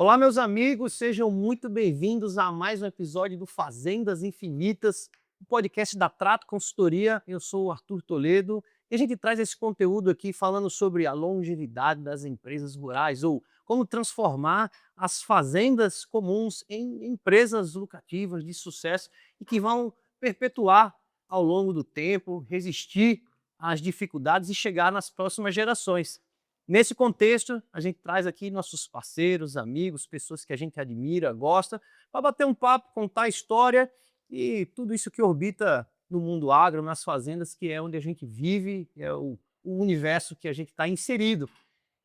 Olá, meus amigos, sejam muito bem-vindos a mais um episódio do Fazendas Infinitas, o podcast da Trato Consultoria. Eu sou o Arthur Toledo e a gente traz esse conteúdo aqui falando sobre a longevidade das empresas rurais ou como transformar as fazendas comuns em empresas lucrativas de sucesso e que vão perpetuar ao longo do tempo, resistir às dificuldades e chegar nas próximas gerações. Nesse contexto, a gente traz aqui nossos parceiros, amigos, pessoas que a gente admira, gosta, para bater um papo, contar história e tudo isso que orbita no mundo agro, nas fazendas, que é onde a gente vive, é o universo que a gente está inserido.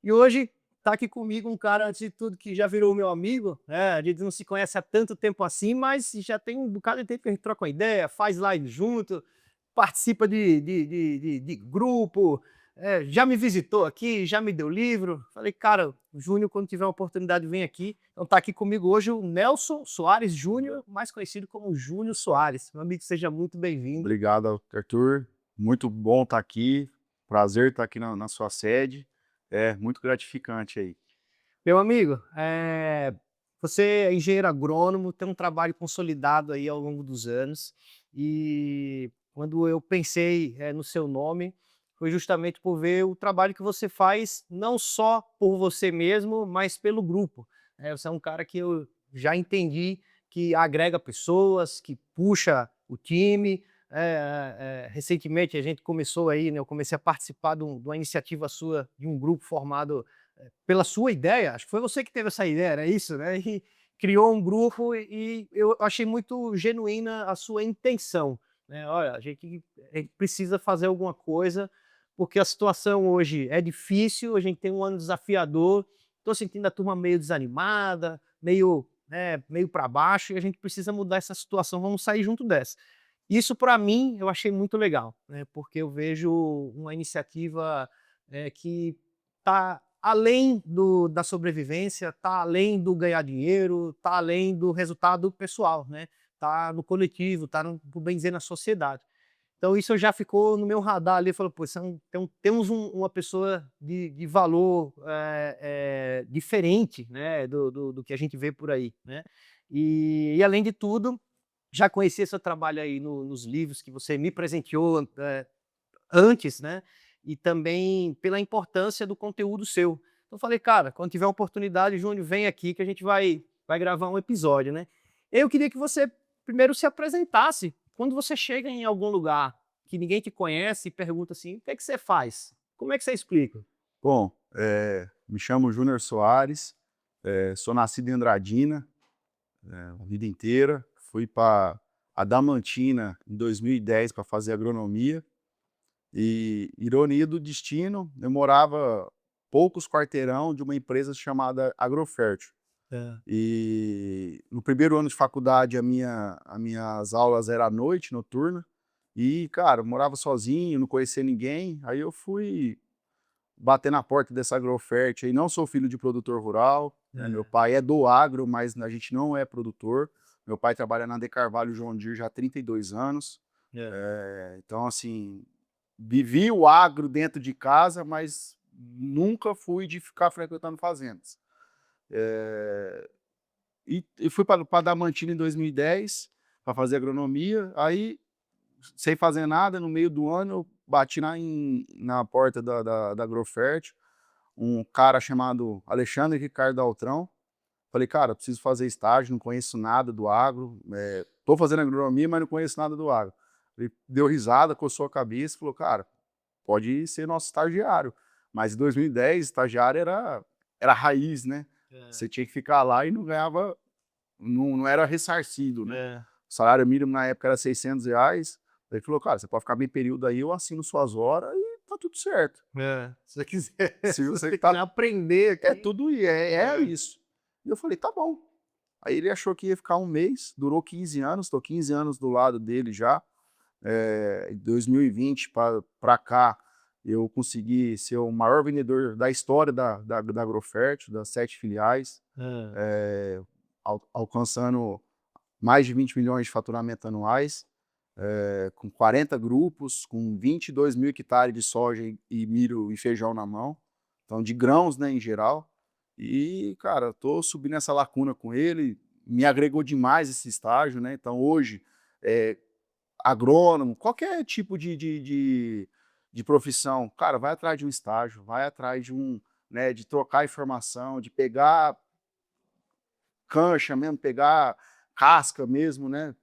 E hoje está aqui comigo um cara, antes de tudo, que já virou meu amigo, né? A gente não se conhece há tanto tempo assim, mas já tem um bocado de tempo que a gente troca uma ideia, faz live junto, participa de grupo, já me visitou aqui, já me deu livro. Falei, cara, o Júnior, quando tiver uma oportunidade, vem aqui. Então está aqui comigo hoje o Nelson Soares Júnior, mais conhecido como Júnior Soares. Meu amigo, seja muito bem-vindo. Obrigado, Arthur. Muito bom estar aqui. Prazer estar aqui na sua sede. É muito gratificante aí. Meu amigo, você é engenheiro agrônomo, tem um trabalho consolidado aí ao longo dos anos, e quando eu pensei, no seu nome, foi justamente por ver o trabalho que você faz, não só por você mesmo, mas pelo grupo. Você é um cara que eu já entendi que agrega pessoas, que puxa o time. Recentemente a gente começou aí, né, eu comecei a participar de uma iniciativa sua, de um grupo formado pela sua ideia, acho que foi você que teve essa ideia, era isso, né? E criou um grupo e eu achei muito genuína a sua intenção, né? Olha, a gente precisa fazer alguma coisa, porque a situação hoje é difícil, a gente tem um ano desafiador, estou sentindo a turma meio desanimada, meio para baixo, e a gente precisa mudar essa situação, vamos sair junto dessa. Isso para mim eu achei muito legal, né? Porque eu vejo uma iniciativa que está além da sobrevivência, está além do ganhar dinheiro, está além do resultado pessoal, né? Está no coletivo, está por bem dizer, na sociedade. Então isso já ficou no meu radar ali, falou, pô, temos uma pessoa de valor diferente, né, do que a gente vê por aí, né? E além de tudo, já conhecia seu trabalho aí nos livros que você me presenteou antes, né? E também pela importância do conteúdo seu. Então falei, cara, quando tiver uma oportunidade, Júnior, vem aqui que a gente vai gravar um episódio, né? Eu queria que você primeiro se apresentasse. Quando você chega em algum lugar que ninguém te conhece e pergunta assim, o que é que você faz? Como é que você explica? Bom, me chamo Júnior Soares, sou nascido em Andradina, a vida inteira. Fui para Adamantina em 2010 para fazer agronomia. E, ironia do destino, eu morava poucos quarteirão de uma empresa chamada Agrofértil. É. E no primeiro ano de faculdade, as minhas aulas eram à noite, noturna, e, cara, eu morava sozinho, não conhecia ninguém, aí eu fui bater na porta dessa Agrofert aí. Não sou filho de produtor rural, né, meu É. pai é do agro, mas a gente não é produtor. Meu pai trabalha na De Carvalho João Deere já há 32 anos, É. então, assim, vivi o agro dentro de casa, mas nunca fui de ficar frequentando fazendas. Eh e fui para Adamantina em 2010 para fazer agronomia. Aí, sem fazer nada, no meio do ano, eu bati na porta da Agrofert, um cara chamado Alexandre Ricardo Altrão. Falei: "Cara, preciso fazer estágio, não conheço nada do agro, tô fazendo agronomia, mas não conheço nada do agro". Ele deu risada, coçou a cabeça e falou: "Cara, pode ser nosso estagiário". Mas em 2010, estagiário era raiz, né. É. Você tinha que ficar lá e não ganhava, não era ressarcido, né. É. O salário mínimo na época era R$ 600. Ele falou: "Cara, você pode ficar meio período aí, eu assino suas horas e tá tudo certo. Se você quiser, Se se você você tá". quiser aprender É aqui. tudo é É. isso. E eu falei: "Tá bom". Aí ele achou que ia ficar um mês, durou 15 anos, tô 15 anos do lado dele já. Em 2020 pra cá, eu consegui ser o maior vendedor da história da Agrofert, das 7 filiais, Hã. alcançando mais de 20 milhões de faturamento anuais, com 40 grupos, com 22 mil hectares de soja e milho e feijão na mão, então de grãos, né, em geral. E, cara, tô subindo essa lacuna com ele, me agregou demais esse estágio, né? Então hoje, eh, agrônomo, qualquer tipo de profissão, cara, vai atrás de um estágio, vai atrás de né, de trocar informação, de pegar cancha mesmo, pegar casca mesmo, né?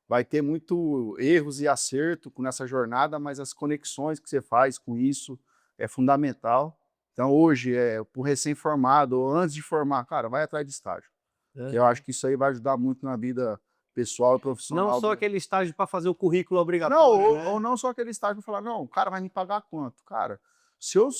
Vai ter muito erros e acerto nessa jornada, mas as conexões que você faz com isso é fundamental. Então hoje, para o recém-formado ou antes de formar, cara, vai atrás de estágio, que eu acho que isso aí vai ajudar muito na vida pessoal e Não profissional só do. aquele estágio para fazer o currículo Não, obrigatório, ou né. não só aquele estágio para falar: "Não, o cara vai me pagar quanto?". Cara, se eu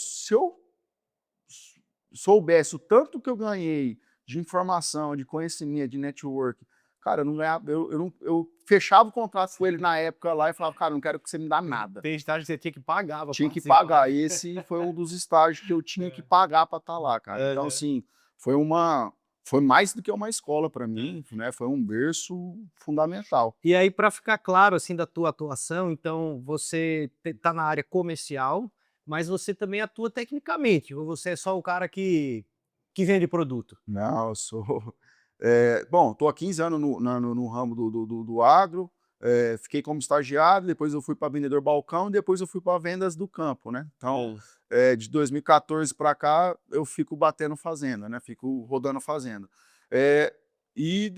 soubesse o tanto que eu ganhei de informação, de conhecimento, de network, cara, eu não ganhava, eu fechava o contrato com ele na época lá e falava: "Cara, não quero que você me dá nada". Tem estágio que você tinha que pagar pra Tinha que participar. pagar, esse foi um dos estágios que eu tinha que pagar para estar lá, cara. Então, Aham. assim, foi mais do que uma escola para mim, né, foi um berço fundamental. E aí, para ficar claro, assim, da tua atuação, então você tá na área comercial, mas você também atua tecnicamente, ou você é só o cara que vende produto? Não, eu sou bom, estou há 15 anos no ramo do agro, fiquei como estagiário, depois eu fui para vendedor balcão, depois eu fui para vendas do campo, né. Então, Hã. de 2014 para cá, eu fico batendo fazenda, né, fico rodando fazenda. Eh, e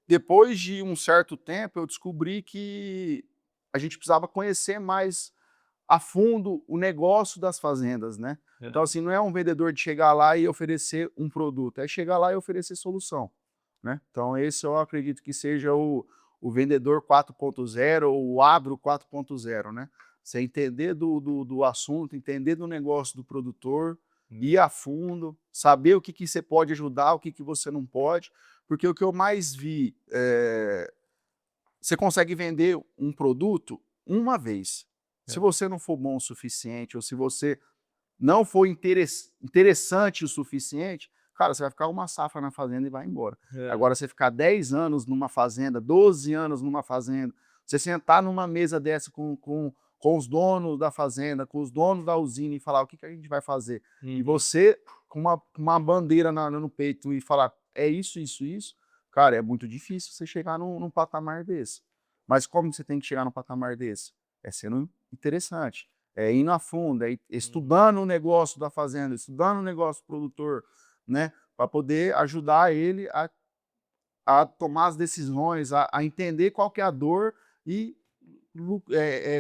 depois de um certo tempo, eu descobri que a gente precisava conhecer mais a fundo o negócio das fazendas, né. Então, Hã. assim, não é um vendedor de chegar lá e oferecer um produto, é chegar lá e oferecer solução, né. Então esse eu acredito que seja o vendedor 4.0 ou o agro 4.0, né. Você entender do assunto, entender do negócio do produtor, Hum. ir a fundo, saber o que que você pode ajudar, o que que você não pode, porque o que eu mais vi, você consegue vender um produto uma vez. Se É. você não for bom o suficiente ou se você não for interessante o suficiente, cara, você vai ficar uma safra na fazenda e vai embora. É. Agora, você ficar 10 anos numa fazenda, 12 anos numa fazenda, você sentar numa mesa dessa com os donos da fazenda, com os donos da usina e falar o que que a gente vai fazer. E Uhum. você, com uma bandeira no peito e falar, é isso, isso, isso, cara, é muito difícil você chegar num patamar desse. Mas como você tem que chegar num patamar desse? É sendo interessante, é indo a fundo, é Uhum. estudando o negócio da fazenda, estudando o negócio do produtor, né, para poder ajudar ele a tomar as decisões, a entender qual que é a dor e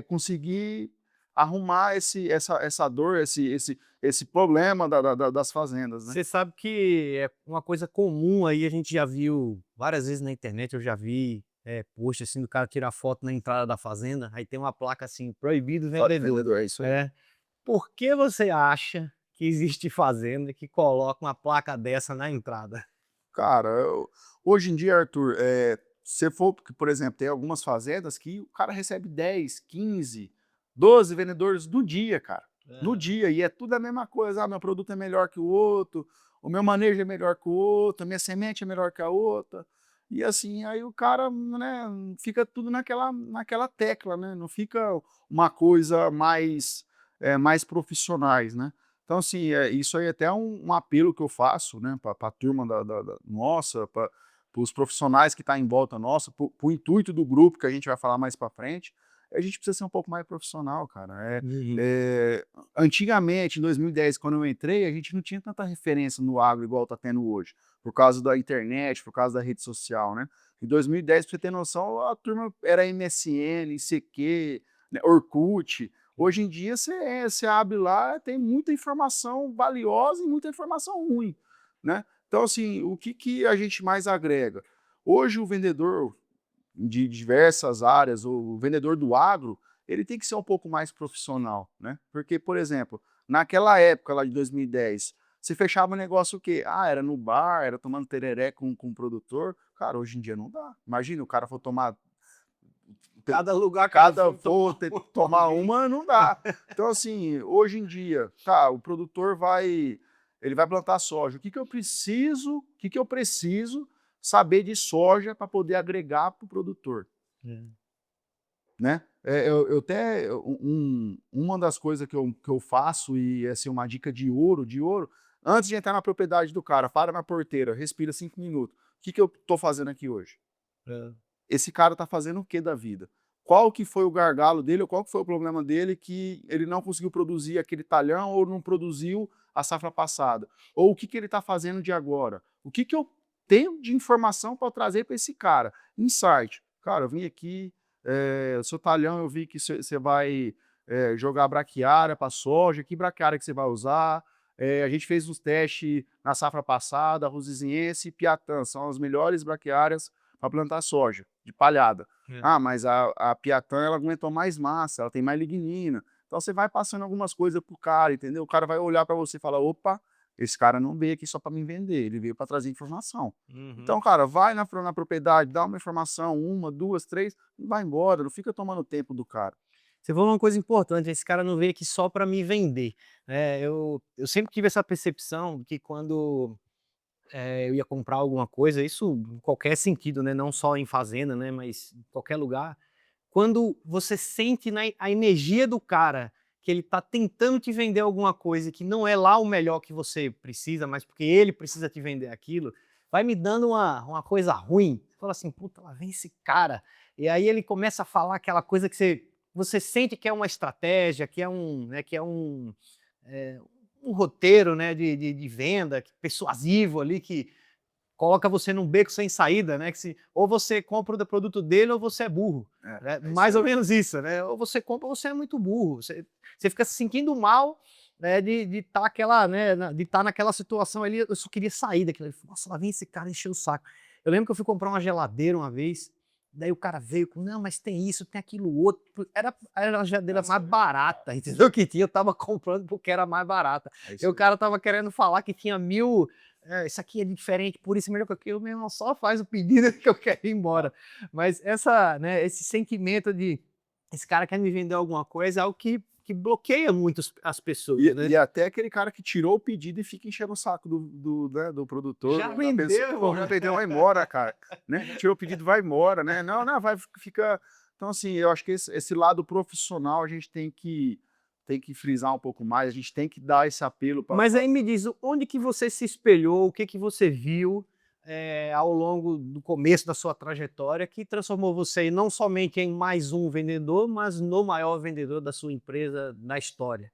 conseguir arrumar essa dor, esse problema das fazendas, né. Você sabe que é uma coisa comum aí, a gente já viu várias vezes na internet, eu já vi, post assim do cara tirar foto na entrada da fazenda, aí tem uma placa assim: "Proibido Só de vendedor". vendedor, é isso aí. É. Por que você acha que existe fazenda que coloca uma placa dessa na entrada? Cara, hoje em dia, Arthur, se for porque, por exemplo, tem algumas fazendas que o cara recebe 10, 15, 12 vendedores no dia, cara. No Aham. dia, e é tudo a mesma coisa. Ah, meu produto é melhor que o outro, o meu manejo é melhor que o outro, a minha semente é melhor que a outra. E assim, aí o cara, né, fica tudo naquela tecla, né? Não fica uma coisa mais profissionais, né? Então, assim, isso aí é até um apelo que eu faço, né, para a turma da nossa, para os profissionais que estão em volta nossa, para o intuito do grupo, que a gente vai falar mais para frente, a gente precisa ser um pouco mais profissional, cara. Uhum. Antigamente, em 2010, quando eu entrei, a gente não tinha tanta referência no agro igual está tendo hoje, por causa da internet, por causa da rede social, né? Em 2010, para você ter noção, a turma era MSN, ICQ, né, Orkut. Hoje em dia você abre lá, tem muita informação valiosa e muita informação ruim, né. Então assim, o que que a gente mais agrega? Hoje o vendedor de diversas áreas, o vendedor do agro, ele tem que ser um pouco mais profissional, né. Porque, por exemplo, naquela época lá de 2010, você fechava o negócio o quê? Ah, era no bar, era tomando tereré com o produtor. Cara, hoje em dia não dá. Imagina o cara for tomar Cada lugar, cada cada for for tomar ter tomar alguém. uma, não dá. Então, assim, hoje em dia, tá, o produtor ele vai plantar soja. O que que eu preciso saber de soja para poder agregar para o produtor, É. né? Eu até uma das coisas que eu faço e, assim, uma dica de ouro, Antes de entrar na propriedade do cara, para na porteira, respira 5 minutos. O que eu tô fazendo aqui hoje? É. Esse cara tá fazendo o que da vida? Qual que foi o gargalo dele, ou qual que foi o problema dele que ele não conseguiu produzir aquele talhão ou não produziu a safra passada? Ou o que que ele está fazendo de agora? O que que eu tenho de informação para trazer para esse cara? Insight. Cara, eu vim aqui, o seu talhão eu vi que você vai jogar braquiária para soja, que braquiária que você vai usar? A gente fez os testes na safra passada, Rosiziense e Piatã, são as melhores braquiárias para plantar soja, de palhada. É. Ah, mas a Piatã, ela aguentou mais massa, ela tem mais lignina. Então você vai passando algumas coisas pro cara, entendeu? O cara vai olhar para você e falar, opa, esse cara não veio aqui só para me vender, ele veio para trazer informação. Uhum. Então, cara, vai na propriedade, dá uma informação, uma, duas, três, e vai embora, não fica tomando tempo do cara. Você falou uma coisa importante, esse cara não veio aqui só para me vender, né, eu sempre tive essa percepção que quando, eu ia comprar alguma coisa, isso em qualquer sentido, né, não só em fazenda, né, mas em qualquer lugar, quando você sente a energia do cara, que ele tá tentando te vender alguma coisa que não é lá o melhor que você precisa, mas porque ele precisa te vender aquilo, vai me dando uma coisa ruim. Você fala assim: "Puta, lá vem esse cara", e aí ele começa a falar aquela coisa que você sente que é uma estratégia, que é eh, um roteiro, né, de venda persuasivo ali, que coloca você num beco sem saída, né, que se ou você compra o produto dele ou você é burro, né, É isso mais ou aí. menos isso, né, ou você compra ou você é muito burro, você fica se sentindo mal, né, de estar aquela, né, de estar naquela situação ali, eu só queria sair daquilo ali, nossa, lá vem esse cara encher o saco. Eu lembro que eu fui comprar uma geladeira uma vez, daí o cara veio com: "Não, mas tem isso, tem aquilo outro", era a geladeira mais barata, entendeu, que tinha, eu estava comprando porque era mais barata. É E isso o aí. cara estava querendo falar que tinha 1000, isso aqui é diferente, por isso é melhor que aquilo, meu irmão, só faz o pedido que eu quero ir embora. Mas né, esse sentimento de esse cara quer me vender alguma coisa é algo que bloqueia muito as pessoas, né. E até aquele cara que tirou o pedido e fica enchendo o saco do produtor Já ou da pessoa. vendeu, Pô, irmão. já vendeu, vai embora, cara. Né? Já tirou o pedido, vai embora, né? Não, não, vai, fica. Então, assim, eu acho que esse lado profissional a gente tem que frisar um pouco mais, a gente tem que dar esse apelo para. Mas aí me diz, onde que você se espelhou, o que que você viu, ao longo do começo da sua trajetória que transformou você não somente em mais um vendedor, mas no maior vendedor da sua empresa na história?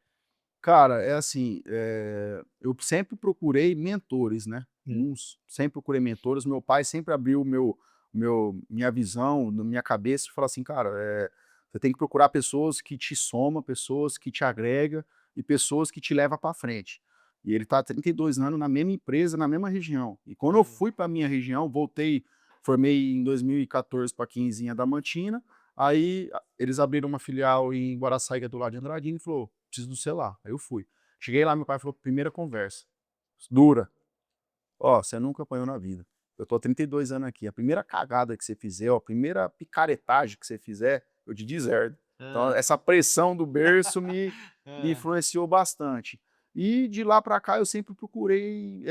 Cara, é assim, eu sempre procurei mentores, né? Hum. Sempre procurei mentores. Meu pai sempre abriu minha visão, na minha cabeça, e falou assim, cara, você tem que procurar pessoas que te somam, pessoas que te agregam e pessoas que te levam para frente. E ele está há 32 anos na mesma empresa, na mesma região. E quando eu fui para minha região, voltei, formei em 2014 para a Quinzinha da Mantina. Aí eles abriram uma filial em Guaraçaíga, do lado de Andradina, e falou: preciso do seu lá. Aí eu fui. Cheguei lá, meu pai falou: primeira conversa, dura. Ó, você nunca apanhou na vida. Eu tô há 32 anos aqui. A primeira cagada que você fizer, ó, a primeira picaretagem que você fizer, eu te deserdo. Então, Hã. essa pressão do berço me Hã. influenciou bastante. E de lá para cá eu sempre procurei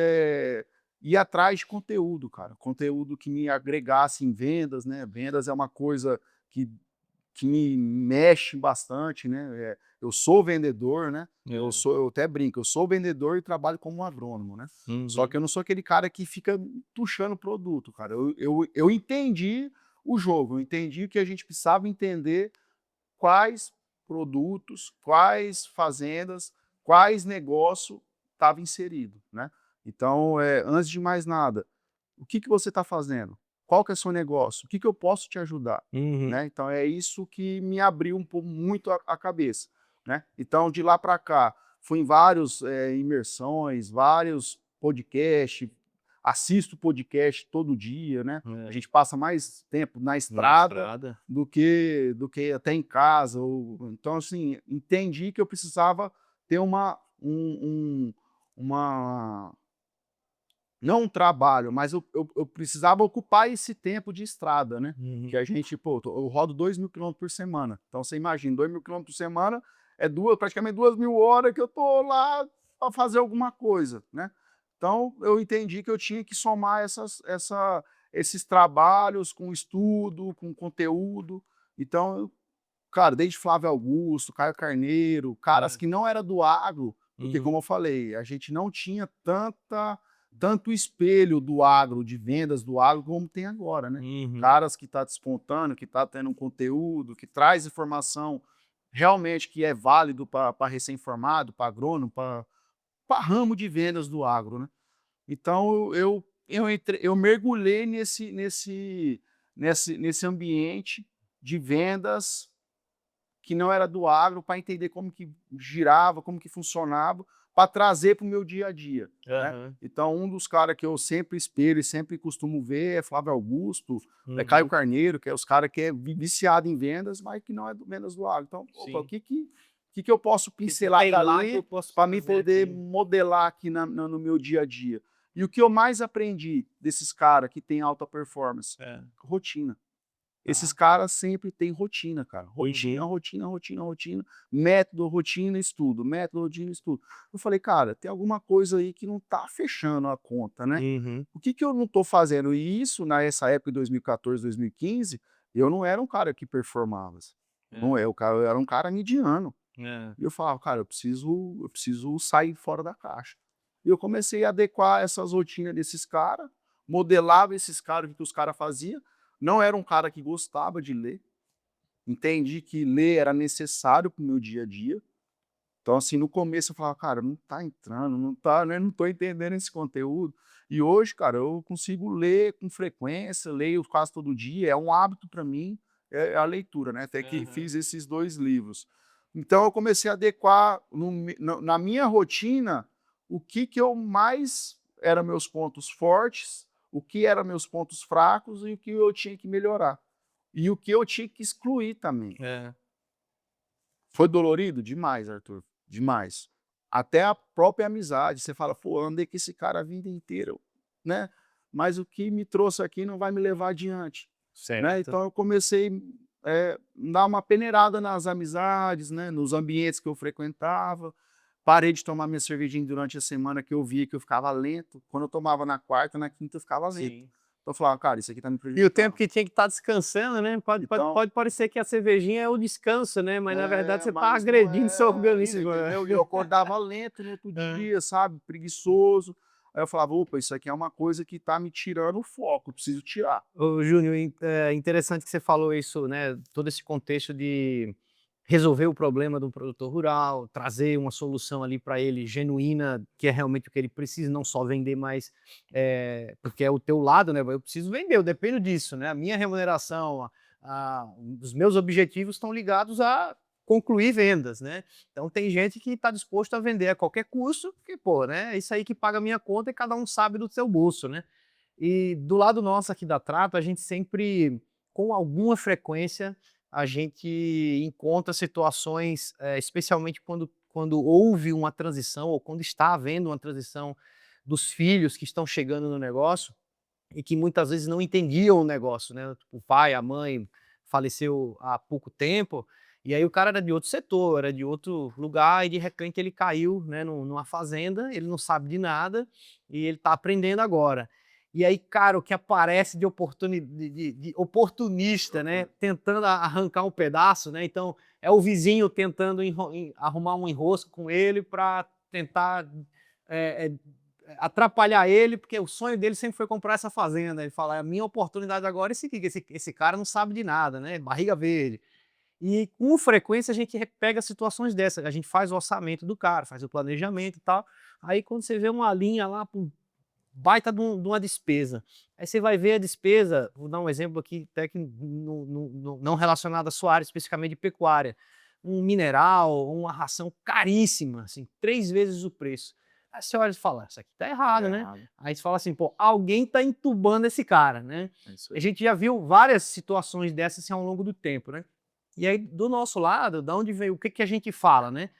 ir atrás de conteúdo, cara. Conteúdo que me agregasse em vendas, né? Vendas é uma coisa que que me mexe bastante, né, eu sou vendedor, né, É. eu até brinco, eu sou vendedor e trabalho como um agrônomo, né, só que Uhum. eu não sou aquele cara que fica tuchando produto, cara, eu entendi o jogo, eu entendi que a gente precisava entender quais produtos, quais fazendas, quais negócio estava inserido, né. Então, antes de mais nada, o que que você está fazendo? Qual que é o seu negócio? O que que eu posso te ajudar? Uhum. Né? Então é isso que me abriu muito a cabeça, né? Então de lá para cá, fui em vários imersões, vários podcasts, assisto podcast todo dia, né? A É. gente passa mais tempo na Na estrada estrada. do que até em casa. Então assim, entendi que eu precisava ter uma não um trabalho, mas eu precisava ocupar esse tempo de estrada, né, que Uhum. a gente, pô, eu rodo 2.000 quilômetros por semana, então você imagina, 2.000 quilômetros por semana é praticamente 2.000 horas que eu tô lá para fazer alguma coisa, né. Então eu entendi que eu tinha que somar esses trabalhos com estudo, com conteúdo, então cara, desde Flávio Augusto, Caio Carneiro, caras É. que não era do agro, Porque, como eu falei, a gente não tinha tanto espelho do agro, de vendas do agro, como tem agora, né? Caras que tá despontando, que tá tendo um conteúdo, que traz informação realmente que é válido para recém-formado, para agrônomo, para ramo de vendas do agro, né? Então eu mergulhei nesse ambiente de vendas que não era do agro, para entender como que girava, como que funcionava, para trazer para o meu dia a dia, né? Aham. Então, um dos caras que eu sempre espelho e sempre costumo ver é Flávio Augusto, é Caio Uhum. Carneiro, que é os caras que é viciado em vendas, mas que não é do vendas do agro. Então, opa, o Sim. que eu posso Que pincelar tem lá que eu dali posso para me fazer poder aqui. modelar aqui no meu dia a dia? E o que eu mais aprendi desses caras que têm alta performance? É. Rotina. Esses Tá. caras sempre têm rotina, cara. Rotina, Uhum. rotina, rotina, rotina. Método, rotina, estudo. Método, rotina, estudo. Eu falei, cara, tem alguma coisa aí que não tá fechando a conta, né? Uhum. O que que eu não tô fazendo? E isso, nessa época de 2014, 2015, eu não era um cara que performava. Não É. é, eu era um cara mediano. É. E eu falava, cara, eu preciso sair fora da caixa. E eu comecei a adequar essas rotinas desses caras, modelava esses caras, o que os caras faziam. Não era um cara que gostava de ler. Entendi que ler era necessário para o meu dia a dia. Então, assim, no começo eu falava, cara, não tá entrando, não tá, né? Não tô entendendo esse conteúdo. E hoje, cara, eu consigo ler com frequência, leio quase todo dia, é um hábito para mim, é a leitura, né? Até que Aham. fiz esses 2 livros. Então eu comecei a adequar na minha rotina o que eu mais eram meus pontos fortes, o que eram meus pontos fracos e o que eu tinha que melhorar. E o que eu tinha que excluir também. É. Foi dolorido? Demais, Arthur, demais. Até a própria amizade, você fala: "Pô, andei com esse cara a vida inteira", né, mas o que me trouxe aqui não vai me levar adiante, né. Certo. Então eu comecei, dar uma peneirada nas amizades, né, nos ambientes que eu frequentava, parei de tomar minha cervejinha durante a semana, que eu via que eu ficava lento, quando eu tomava na quarta, na quinta eu ficava lento. Sim. Então eu falava: "Cara, isso aqui tá me E o tempo prejudicando". que tinha que estar descansando, né, Então pode parecer que a cervejinha é o descanso, né, mas na verdade você está mas não agredindo seu é, organismo, né. entendeu? E eu acordava lento no outro É. dia, sabe, preguiçoso. Aí eu falava: "Opa, isso aqui é uma coisa que tá me tirando o foco, eu preciso tirar". Ô Júnior, interessante que você falou isso, né, todo esse contexto de resolver o problema do produtor rural, trazer uma solução ali para ele genuína, que é realmente o que ele precisa, não só vender, mas, porque é o teu lado, né, eu preciso vender, eu dependo disso, né, a minha remuneração, os meus objetivos estão ligados a concluir vendas, né. Então tem gente que está disposto a vender a qualquer custo, porque, pô, né, é isso aí que paga a minha conta e cada um sabe do seu bolso, né. E do lado nosso aqui da Trato, a gente sempre, com alguma frequência, a gente encontra situações, especialmente quando houve uma transição ou quando está havendo uma transição dos filhos que estão chegando no negócio e que muitas vezes não entendiam o negócio, né? O pai, a mãe faleceu há pouco tempo, e aí o cara era de outro setor, era de outro lugar, e de repente ele caiu, né, numa fazenda, ele não sabe de nada, e ele está aprendendo agora. E aí, cara, o que aparece de oportunista, né, tentando arrancar um pedaço, né, então é o vizinho tentando arrumar um enrosco com ele para tentar eh eh, atrapalhar ele, porque o sonho dele sempre foi comprar essa fazenda. Ele fala: "É a minha oportunidade agora é esse cara não sabe de nada, né, barriga verde". E com frequência a gente pega situações dessas, a gente faz o orçamento do cara, faz o planejamento e tal, aí quando você vê uma linha lá, pum, baita de uma despesa. Aí você vai ver a despesa, vou dar um exemplo aqui até que não relacionado à sua área especificamente de pecuária, um mineral, uma ração caríssima, assim, 3 vezes o preço. Aí você olha e fala: "Isso aqui tá Tá errado, né?". errado. Aí você fala assim: "Pô, alguém tá entubando esse cara", né. É isso A aí. gente já viu várias situações dessas, assim, ao longo do tempo, né. E aí do nosso lado, da onde vem o que que a gente fala, né,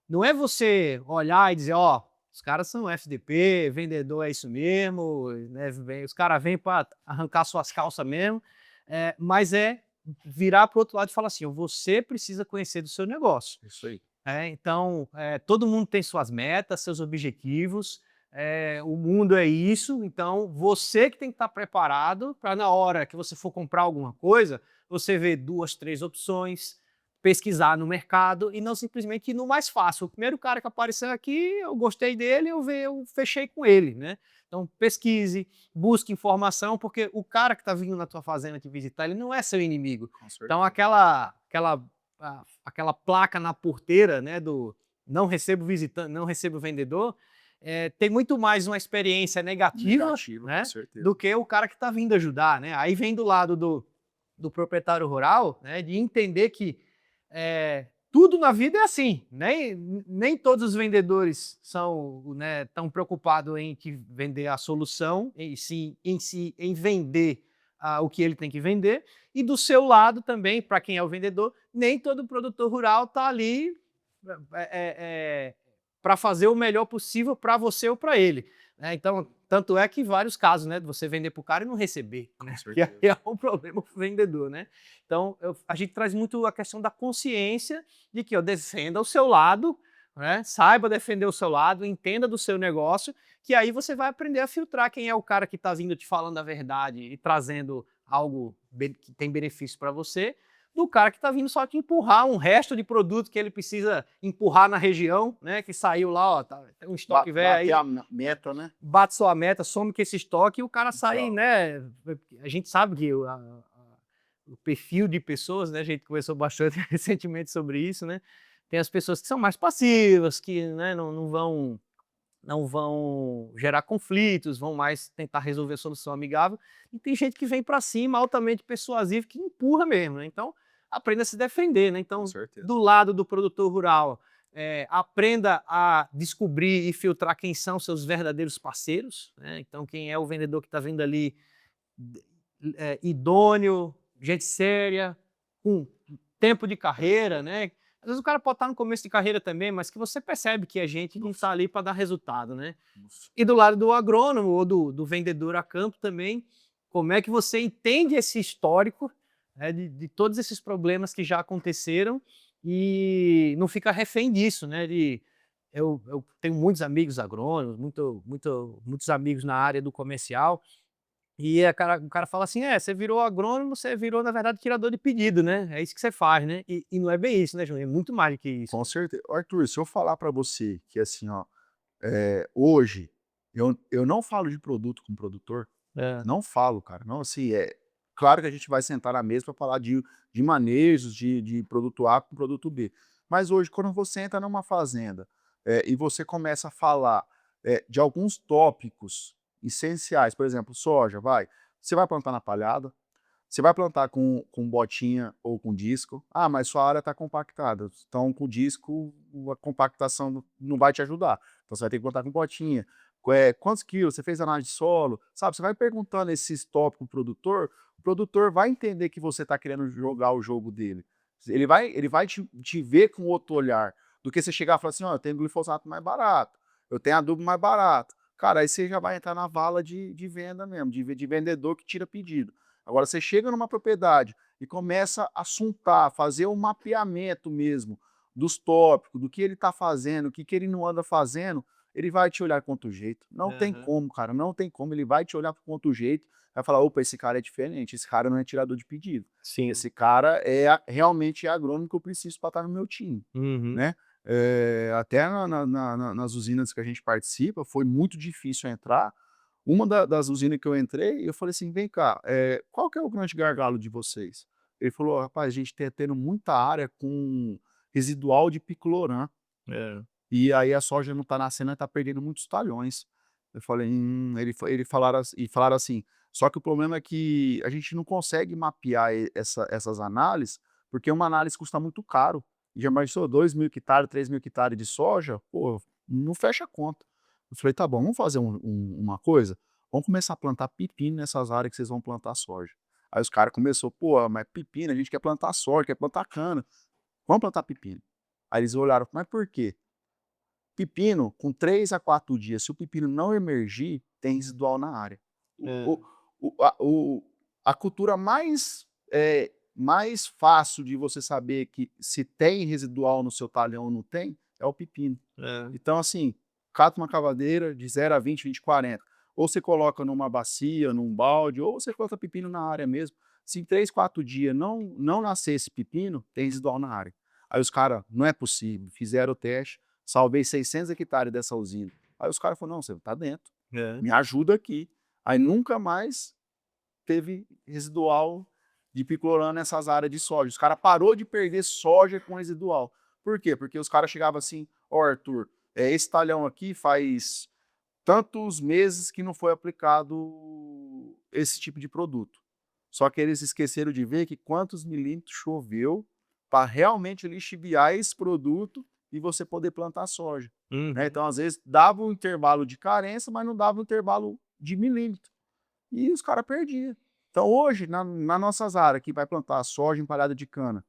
não é você olhar e dizer: "Ó, os caras são FDP, vendedor é isso mesmo, né, os caras vêm para arrancar suas calças mesmo", mas é virar para o outro lado e falar assim: "Você precisa conhecer do seu negócio". É isso aí. Então, todo mundo tem suas metas, seus objetivos, o mundo é isso, então você que tem que estar preparado para na hora que você for comprar alguma coisa, você ver 2, 3 opções, pesquisar no mercado e não simplesmente ir no mais fácil. O primeiro cara que apareceu aqui, eu gostei dele, eu fechei com ele, né? Então pesquise, busque informação, porque o cara que está vindo na tua fazenda te visitar, ele não é seu inimigo. Com Então certeza. aquela placa na porteira, né, do não recebo visitante, não recebo vendedor, tem muito mais uma experiência negativa, Negativo, com né, certeza. do que o cara que está vindo ajudar, né? Aí vem do lado do proprietário rural, né, de entender que tudo na vida é assim, nem todos os vendedores são, né, tão preocupados em vender a solução, em vender o que ele tem que vender, e do seu lado também, para quem é o vendedor, nem todo produtor rural está ali para fazer o melhor possível para você ou para ele, né? Então, tanto é que vários casos, né, de você vender para o cara e não receber, Com né? Que aí certeza. é um problema para o vendedor, né? Então, a gente traz muito a questão da consciência de que defenda o seu lado, né? Saiba defender o seu lado, entenda do seu negócio, que aí você vai aprender a filtrar quem é o cara que está vindo te falando a verdade e trazendo algo que tem benefício para você, do cara que está vindo só te empurrar um resto de produto que ele precisa empurrar na região, né? Que saiu lá, ó, tem um estoque velho Bater aí, a meta, né? bate sua meta, some com esse estoque e o cara sai, Então, né? A gente sabe que o perfil de pessoas, né? A gente conversou bastante recentemente sobre isso, né? Tem as pessoas que são mais passivas, que, né, não vão gerar conflitos, vão mais tentar resolver a solução amigável. E tem gente que vem para cima, altamente persuasivo, que empurra mesmo, né? Então, aprenda a se defender, né? com Então, certeza. do lado do produtor rural, aprenda a descobrir e filtrar quem são seus verdadeiros parceiros, né? Então, quem é o vendedor que está vindo ali idôneo, gente séria, com tempo de carreira, né? Às vezes o cara pode estar no começo de carreira também, mas que você percebe que é gente que está ali para dar resultado, né? Nossa. E do lado do agrônomo ou do vendedor a campo também, como é que você entende esse histórico, né, de todos esses problemas que já aconteceram e não fica refém disso, né? Eu tenho muitos amigos agrônomos, muitos amigos na área do comercial, e o cara fala assim: você virou agrônomo, você virou, na verdade, tirador de pedido, né? É isso que você faz, né? E não é bem isso, né, João? É muito mais do que isso. Com certeza. Arthur, se eu falar para você que assim, ó, hoje eu não falo de produto com produtor, É. não falo, cara. Não, assim, claro que a gente vai sentar na mesa para falar de manejos de produto A com produto B. Mas hoje, quando você entra numa fazenda e você começa a falar de alguns tópicos essenciais, por exemplo, soja, você vai plantar na palhada, você vai plantar com botinha ou com disco. Ah, mas sua área está compactada. Então, com disco, a compactação não vai te ajudar. Então, você vai ter que plantar com botinha. Quantos quilos? Você fez análise de solo? Sabe, você vai perguntando esses tópicos pro produtor, o produtor vai entender que você está querendo jogar o jogo dele. Ele vai te ver com outro olhar, do que você chegar e falar assim, ó, eu tenho glifosato mais barato, eu tenho adubo mais barato. Cara, aí você já vai entrar na vala de venda mesmo, de vendedor que tira pedido. Agora, você chega numa propriedade e começa a assuntar, fazer um mapeamento mesmo dos tópicos, do que ele está fazendo, o que ele não anda fazendo, ele vai te olhar com outro jeito. Não tem Aham. como, cara, não tem como. Ele vai te olhar com outro jeito, vai falar, opa, esse cara é diferente, esse cara não é tirador de pedido. Sim. Esse cara realmente é agrônomo que eu preciso para estar no meu time, Uhum. né? Até nas usinas que a gente participa, foi muito difícil entrar. Uma das usinas que eu entrei, eu falei assim: vem cá, qual que é o grande gargalo de vocês? Ele falou: rapaz, a gente está tendo muita área com residual de picloram, É. e aí a soja não está nascendo, está perdendo muitos talhões. Eu falei: falaram assim, só que o problema é que a gente não consegue mapear essas análises, porque uma análise custa muito caro. E já imaginou 2.000 hectares, 3.000 hectares de soja? Pô, não fecha a conta. Eu falei: tá bom, vamos fazer uma coisa? Vamos começar a plantar pepino nessas áreas que vocês vão plantar soja. Aí os caras começaram: pô, mas pepino, a gente quer plantar soja, quer plantar cana. Vamos plantar pepino. Aí eles olharam: mas por quê? Pepino, com 3 a 4 dias, se o pepino não emergir, tem residual na área. É. A cultura mais fácil de você saber que se tem residual no seu talhão ou não tem, é o pepino. É. Então, assim, cata uma cavadeira de 0 a 20, 20, 40. ou você coloca numa bacia, num balde, ou você planta pepino na área mesmo. Se em 3, 4 dias não nascer esse pepino, tem residual na área. Aí os caras, não é possível, fizeram o teste, salvei 600 hectares dessa usina. Aí os caras falaram, não, você tá dentro, É. me ajuda aqui. Aí nunca mais teve residual de piclorano nessas áreas de soja. Os caras parou de perder soja com residual. Por quê? Porque os caras chegavam assim, ó, Arthur, esse talhão aqui faz tantos meses que não foi aplicado esse tipo de produto. Só que eles esqueceram de ver que quantos milímetros choveu para realmente lixiviar esse produto e você poder plantar soja. Né? Uhum. Então, às vezes, dava um intervalo de carência, mas não dava um intervalo de milímetro. E os caras perdiam. Então, hoje, nas nossas áreas, que vai plantar soja empalhada de cana,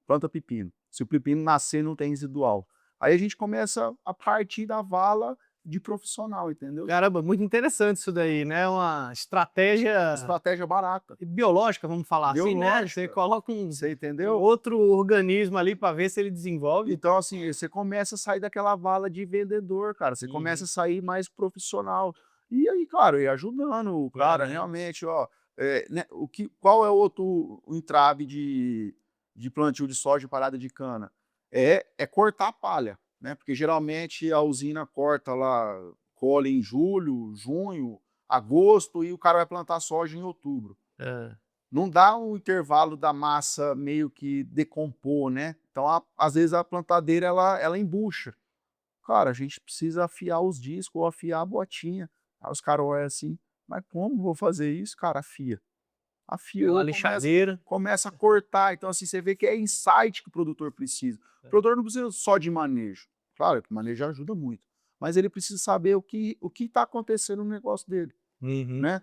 planta pepino. Se o pepino nascer, não tem residual. Aí a gente começa a partir da vala de profissional, entendeu? Caramba, muito interessante isso daí, né? Uma estratégia Estratégia barata, biológica, vamos falar assim, né? Você biológica. coloca Você um entendeu? outro organismo ali para ver se ele desenvolve. Então, assim, você começa a sair daquela vala de vendedor, cara. Você começa Uhum. a sair mais profissional. E aí, cara, e ajudando o cara, Aham. realmente, ó. Né, qual é o outro entrave de plantio de soja e parada de cana? É cortar a palha, né? Porque geralmente a usina corta lá, colhe em julho, junho, agosto, e o cara vai plantar soja em outubro. É. Não dá o intervalo da massa meio que decompor, né. Então às vezes a plantadeira ela embucha. Cara, a gente precisa afiar os discos ou afiar a botinha. Aí os caras olham assim: "Mas como vou fazer isso?" Cara, afia. Pela Afiou, lixadeira. começa a cortar. Então assim, você vê que é insight que o produtor precisa. O É. produtor não precisa só de manejo. Claro que o manejo ajuda muito, mas ele precisa saber o que está acontecendo no negócio dele. Uhum. Né.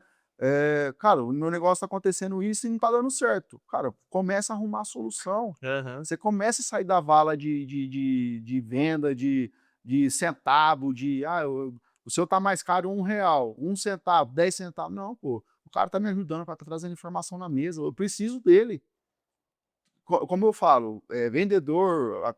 "Cara, o meu negócio está acontecendo isso e não está dando certo". Cara, começa a arrumar a solução. Aham. Você começa a sair da vala de venda, de centavo, o seu está mais caro R$1, 1 centavo, 10 centavos. Não, pô, o cara está me ajudando, o cara está trazendo informação na mesa, eu preciso dele. Como eu falo, vendedor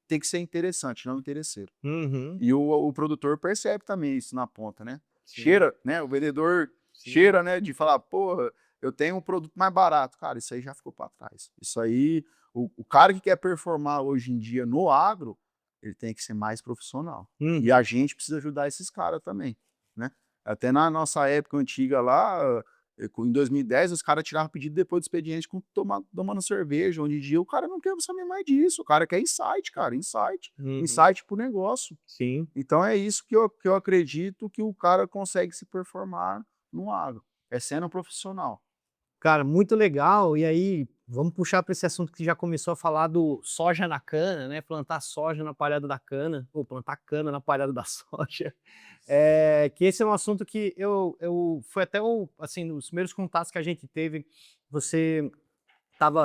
tem que ser interessante, não interesseiro. Uhum. E o produtor percebe também isso na ponta, né. Sim, Cheira, né, o vendedor sim. cheira, né, de falar: "Porra, eu tenho um produto mais barato". Cara, isso aí já ficou para trás. Isso aí, o cara que quer performar hoje em dia no agro, ele tem que ser mais profissional. E Uhum. a gente precisa ajudar esses caras também, né. Até na nossa época antiga lá, em 2010, os caras tiravam pedido depois do expediente com tomando cerveja. Hoje em dia o cara não quer saber mais disso, o cara quer insight, cara, insight. Uhum. Insight para o negócio. Sim. Então é isso que eu acredito que o cara consegue se performar no agro, é sendo um profissional. Cara, muito legal. E aí, vamos puxar para esse assunto que já começou a falar do soja na cana, né? Plantar soja na palhada da cana, ou plantar cana na palhada da soja. Que esse é um assunto que eu foi até o, assim, os primeiros contatos que a gente teve. Você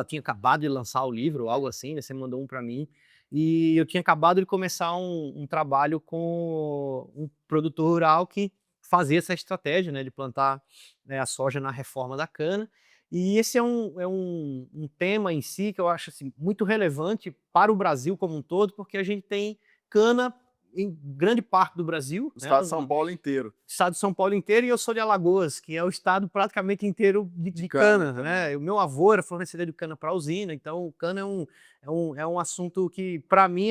tinha acabado de lançar o livro, algo assim, né? Você mandou um para mim. E eu tinha acabado de começar um trabalho com um produtor rural que fazia essa estratégia, né, de plantar, né, a soja na reforma da cana. E esse é um tema em si que eu acho assim, muito relevante para o Brasil como um todo, porque a gente tem cana em grande parte do Brasil, O né, estado de São Paulo inteiro, estado de São Paulo inteiro, e eu sou de Alagoas, que é o estado praticamente inteiro de de de cana cana, também. né. O meu avô era fornecedor de cana para a usina, então cana é um assunto que para mim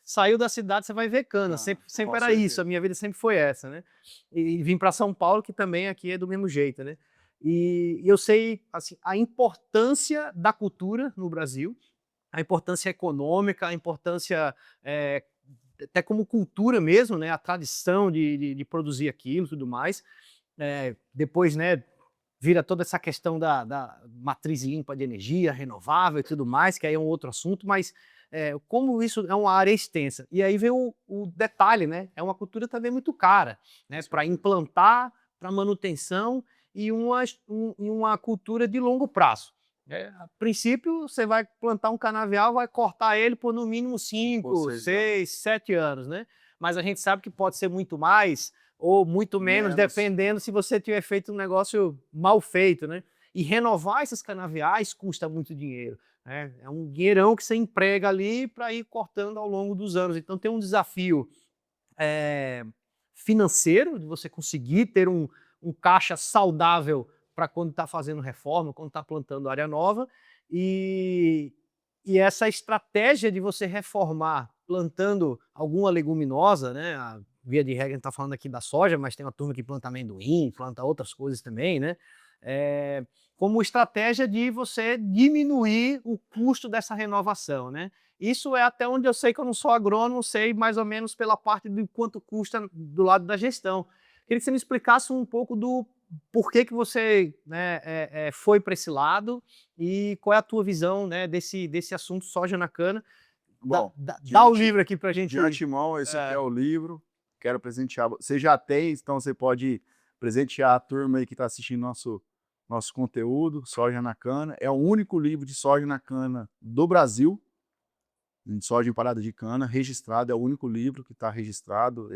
saiu da cidade, você vai ver cana, Cana, sempre com era isso, a certeza. minha vida sempre foi essa, né. E vim para São Paulo, que também aqui é do mesmo jeito, né. E eu sei, assim, a importância da cultura no Brasil, a importância econômica, a importância, eh, até como cultura mesmo, né, a tradição de produzir aquilo e tudo mais. Depois, né, vira toda essa questão da matriz limpa de energia, renovável e tudo mais, que aí é um outro assunto, mas, como isso é uma área extensa. E aí vem o detalhe, né, é uma cultura também muito cara, Com né, para certeza. implantar, para manutenção e uma cultura de longo prazo. A princípio, você vai plantar um canavial, vai cortar ele por no mínimo Por 5, 6 anos. 6, 7 anos, né, mas a gente sabe que pode ser muito mais, ou muito menos, Menos. dependendo se você tiver feito um negócio mal feito, né. E renovar esses canaviais custa muito dinheiro, né, é um dinheirão que você emprega ali para ir cortando ao longo dos anos. Então tem um desafio, eh, financeiro, de você conseguir ter um caixa saudável para quando está fazendo reforma, quando está plantando área nova, e, e essa estratégia de você reformar plantando alguma leguminosa, né? Via de regra, a gente está falando aqui da soja, mas tem uma turma que planta amendoim, planta outras coisas também, né? Como estratégia de você diminuir o custo dessa renovação, né? Isso é até onde eu sei que eu não sou agrônomo, sei mais ou menos pela parte de quanto custa do lado da gestão. Queria que você me explicasse um pouco do porquê que você, né, foi para esse lado e qual é a tua visão, né, desse assunto soja na cana. Bom, Dá o livro aqui para a de gente. antemão, esse aqui é o livro. Quero presentear. Você já tem, então você pode presentear a turma aí que está assistindo nosso conteúdo, Soja na Cana. É o único livro de soja na cana do Brasil, de soja em palhada de cana, registrado. É o único livro que está registrado.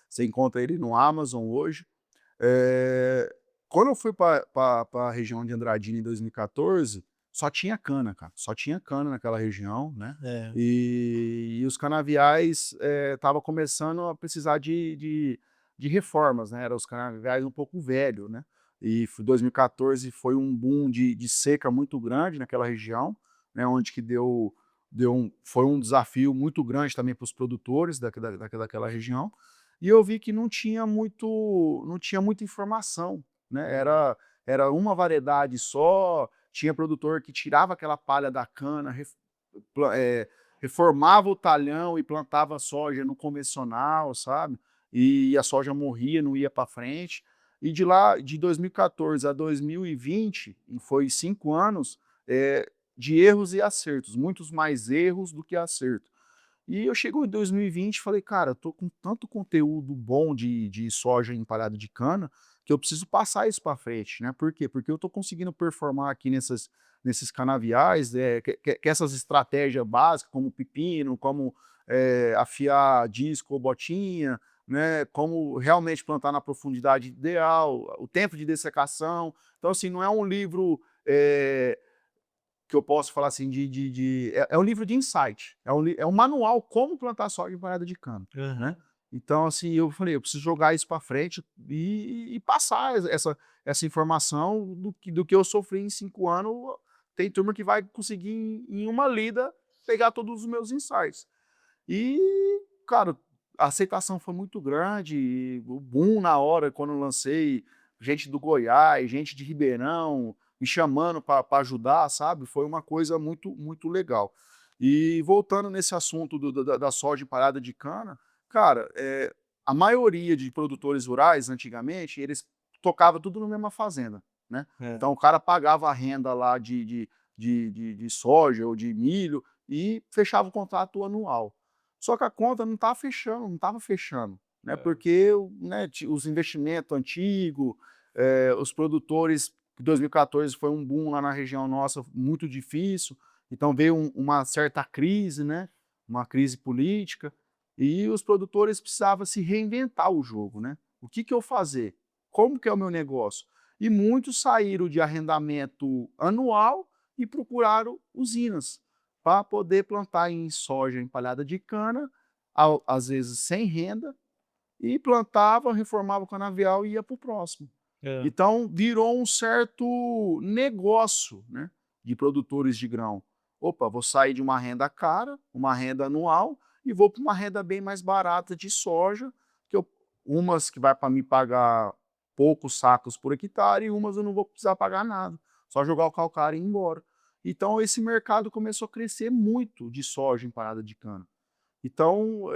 Você encontra ele no Amazon hoje. É, quando eu fui para a região de Andradina em 2014, só tinha cana, cara. Só tinha cana naquela região, né? É. E os canaviais estavam começando a precisar de reformas, né? Eram os canaviais um pouco velhos, né? E 2014 foi um boom de seca muito grande naquela região, né? Onde que foi um desafio muito grande também para os produtores daquela região. E eu vi que não tinha muita informação, né? Era uma variedade só, tinha produtor que tirava aquela palha da cana, reformava o talhão e plantava soja no convencional, sabe? E a soja morria, não ia para frente. E de lá, de 2014 a 2020, e foi 5 anos, de erros e acertos, muitos mais erros do que acertos. E eu chego em 2020 e falei, cara, eu tô com tanto conteúdo bom de soja em palhada de cana que eu preciso passar isso para frente, né? Por quê? Porque eu tô conseguindo performar aqui nesses canaviais, que essas estratégias básicas, como pepino, como afiar disco ou botinha, né? Como realmente plantar na profundidade ideal, o tempo de dessecação. Então, assim, não é um livro que eu posso falar assim é um livro de insight, é um manual como plantar soja em palhada de cana, né? Aham. Então, assim, eu falei, eu preciso jogar isso para frente e passar essa informação do que eu sofri em 5 anos. Tem turma que vai conseguir, em uma lida, pegar todos os meus insights. E, cara, a aceitação foi muito grande, e o boom na hora, quando eu lancei, gente do Goiás, gente de Ribeirão, me chamando para ajudar, sabe? Foi uma coisa muito, muito legal. E voltando nesse assunto da soja em parada de cana, cara, a maioria de produtores rurais, antigamente, eles tocavam tudo na mesma fazenda, né? É. Então o cara pagava a renda lá de soja ou de milho e fechava o contrato anual. Só que a conta não estava fechando, não estava fechando, né? Porque, né, os investimentos antigos, os produtores, 2014 foi um boom lá na região nossa, muito difícil, então veio uma certa crise, né? Uma crise política, e os produtores precisavam se reinventar o jogo, né? O que eu fazer? Como que é o meu negócio? E muitos saíram de arrendamento anual e procuraram usinas para poder plantar em soja em palhada de cana, às vezes sem renda, e plantava, reformava o canavial e ia para o próximo. É. Então, virou um certo negócio, né, de produtores de grão. Opa, vou sair de uma renda cara, uma renda anual, e vou para uma renda bem mais barata de soja, umas que vai para me pagar poucos sacos por hectare, e umas eu não vou precisar pagar nada, só jogar o calcário e ir embora. Então, esse mercado começou a crescer muito de soja em parada de cana. Então,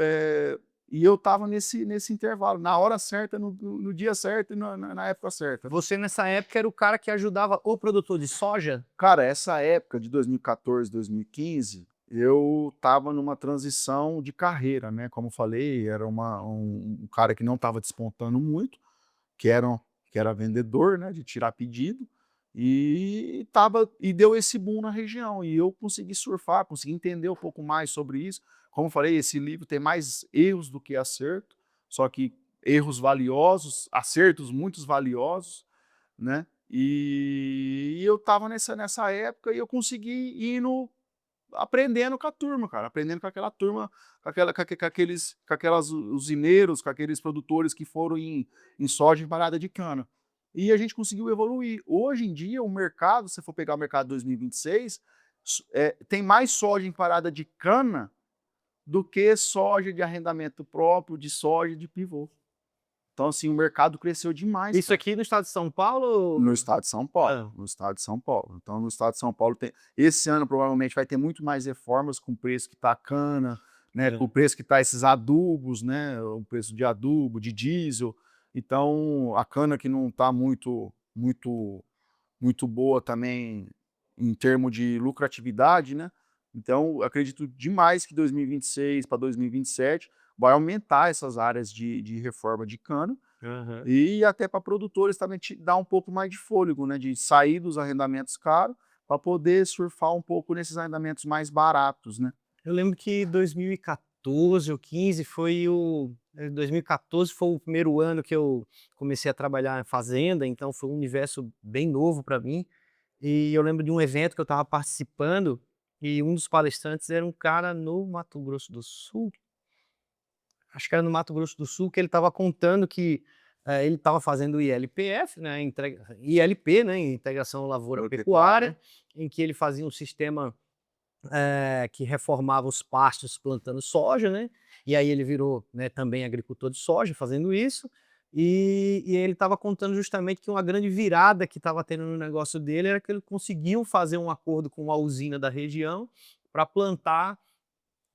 e eu estava nesse intervalo, na hora certa, no dia certo e na época certa. Você, nessa época, era o cara que ajudava o produtor de soja? Cara, essa época de 2014, 2015, eu estava numa transição de carreira, né? Como falei, era um cara que não estava despontando muito, que era, que era vendedor, né? De tirar pedido, e deu esse boom na região. E eu consegui surfar, consegui entender um pouco mais sobre isso. Como eu falei, esse livro tem mais erros do que acerto, só que erros valiosos, acertos muito valiosos, né? E eu estava nessa época e eu consegui ir aprendendo com a turma, cara, aprendendo com aquela turma, com aquelas usineiros, com aqueles produtores que foram em soja em parada de cana. E a gente conseguiu evoluir. Hoje em dia, o mercado, se você for pegar o mercado de 2026, tem mais soja em parada de cana do que soja de arrendamento próprio, de soja de pivô. Então, assim, o mercado cresceu demais, Isso cara. aqui no estado de São Paulo? No estado de São Paulo, Ah, no estado de São Paulo. Então, no estado de São Paulo tem esse ano provavelmente vai ter muito mais reformas com o preço que está a cana, né, com o é. preço que está esses adubos, né, o preço de adubo, de diesel. Então, a cana que não está muito boa também em termos de lucratividade, né. Então, acredito demais que 2026 para 2027 vai aumentar essas áreas de reforma de cana, Aham. e até para produtores também te dar um pouco mais de fôlego, né, de sair dos arrendamentos caros para poder surfar um pouco nesses arrendamentos mais baratos, né. Eu lembro que 2014 ou 15 2014 foi o primeiro ano que eu comecei a trabalhar em fazenda, então foi um universo bem novo para mim. E eu lembro de um evento que eu estava participando, e um dos palestrantes era um cara no Mato Grosso do Sul, acho que era no Mato Grosso do Sul, que ele estava contando que, ele estava fazendo o ILPF, né, ILP, né, Integração Agropecuária. Lavoura-Pecuária, em que ele fazia um sistema que reformava os pastos plantando soja, né, e aí ele virou, né, também agricultor de soja fazendo isso, e ele estava contando justamente que uma grande virada que estava tendo no negócio dele era que eles conseguiam fazer um acordo com uma usina da região para plantar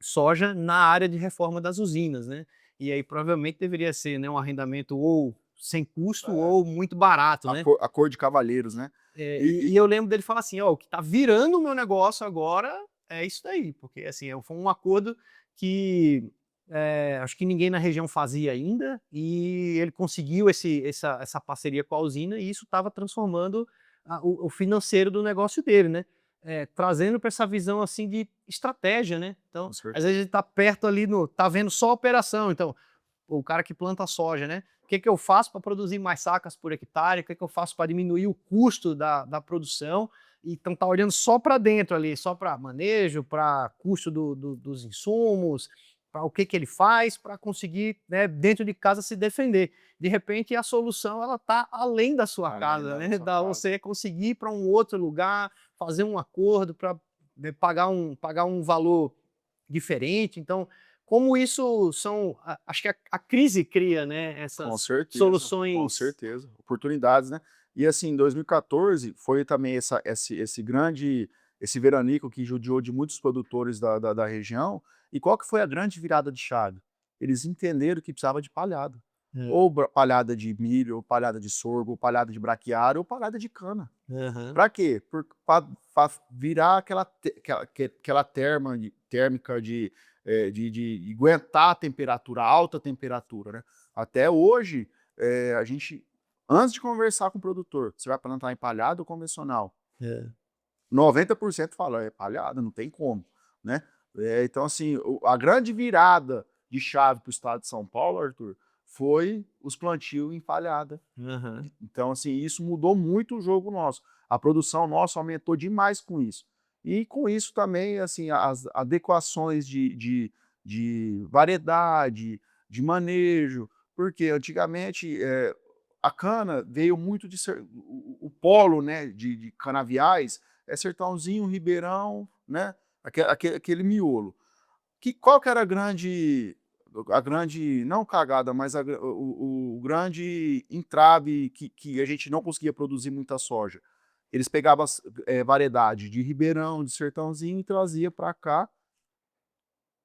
soja na área de reforma das usinas, né. E aí provavelmente deveria ser, né, um arrendamento ou sem custo ou muito barato, né. A cor de cavalheiros, né. E eu lembro dele falar assim: "Ó, o que tá virando o meu negócio agora é isso daí", porque, assim, foi um acordo que, acho que ninguém na região fazia ainda, e ele conseguiu essa parceria com a usina, e isso estava transformando o financeiro do negócio dele, né. Trazendo para essa visão, assim, de estratégia, né. Então, Com às certeza. vezes ele tá perto ali tá vendo só a operação, então o cara que planta soja, né? O que que eu faço para produzir mais sacas por hectare? O que que eu faço para diminuir o custo da produção? Então tá olhando só para dentro ali, só para manejo, para custo dos insumos, para o que que ele faz para conseguir, né, dentro de casa se defender. De repente a solução ela tá além da sua Além casa, da né? sua Da casa. você conseguir ir para um outro lugar, fazer um acordo para pagar um valor diferente. Então, como isso são acho que a crise cria, né, Com essas certeza, com soluções. certeza. Oportunidades, né. E assim, em 2014 foi também esse grande esse veranico que judiou de muitos produtores da região, e qual que foi a grande virada de chave? Eles entenderam que precisava de palhada. Hã. Ou palhada de milho, ou palhada de sorgo, ou palhada de braquiária, ou palhada de cana. Aham. Para quê? Para virar aquela térmica de aguentar a temperatura, alta temperatura, né. Até hoje, a gente antes de conversar com o produtor, você vai plantar em palhada ou convencional? É. 90% fala: "É palhada, não tem como", né. Então assim, a grande virada de chave para o estado de São Paulo, Arthur, foi os plantios em palhada. Aham. Então, assim, isso mudou muito o jogo nosso. A produção nossa aumentou demais com isso. E com isso também, assim, as adequações de variedade, de manejo, porque antigamente a cana veio muito o polo, né, de canaviais é Sertãozinho, Ribeirão, né, aquele miolo. Qual que era a grande, não cagada, mas o grande entrave que a gente não conseguia produzir muita soja? Eles pegavam variedade de Ribeirão, de Sertãozinho e trazia para cá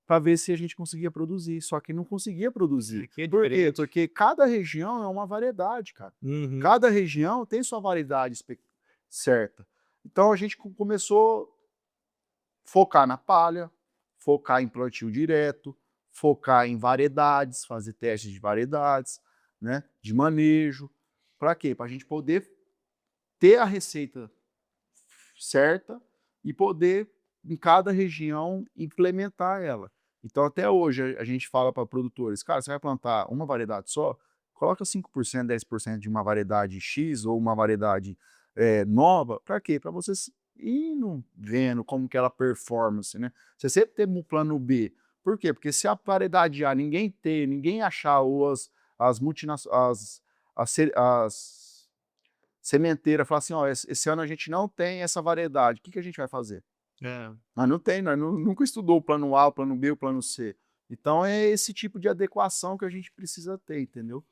para ver se a gente conseguia produzir, só que não conseguia produzir. Aqui é Por quê? diferente. Porque cada região é uma variedade, cara. Uhum. Cada região tem sua variedade certa. Então a gente começou focar na palha, focar em plantio direto, focar em variedades, fazer testes de variedades, né, de manejo. Para quê? Para a gente poder ter a receita certa e poder, em cada região, implementar ela. Então, até hoje, a gente fala para produtores: cara, você vai plantar uma variedade só? Coloca 5%, 10% de uma variedade X ou uma variedade nova. Para quê? Para você e não vendo como que ela performance, né? Você sempre teve um plano B. Por quê? Porque se a variedade A ninguém achar, ou as multinacionais, as sementeiras falar assim, ó, esse ano a gente não tem essa variedade, o que que a gente vai fazer? É. Nós não tem, nós nunca estudou o plano A, o plano B, o plano C. Então é esse tipo de adequação que a gente precisa ter, entendeu?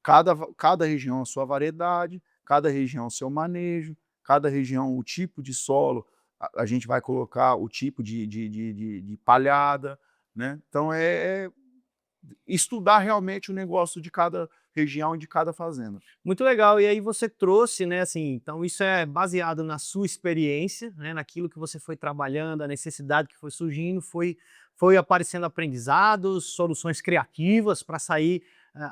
Cada região a sua variedade, cada região o seu manejo, cada região o tipo de solo, a gente vai colocar o tipo de palhada, né? Então é estudar realmente o negócio de cada região e de cada fazenda. Muito legal. E aí você trouxe, né, assim, então isso é baseado na sua experiência, né, naquilo que você foi trabalhando, a necessidade que foi surgindo, foi aparecendo aprendizados, soluções criativas para sair,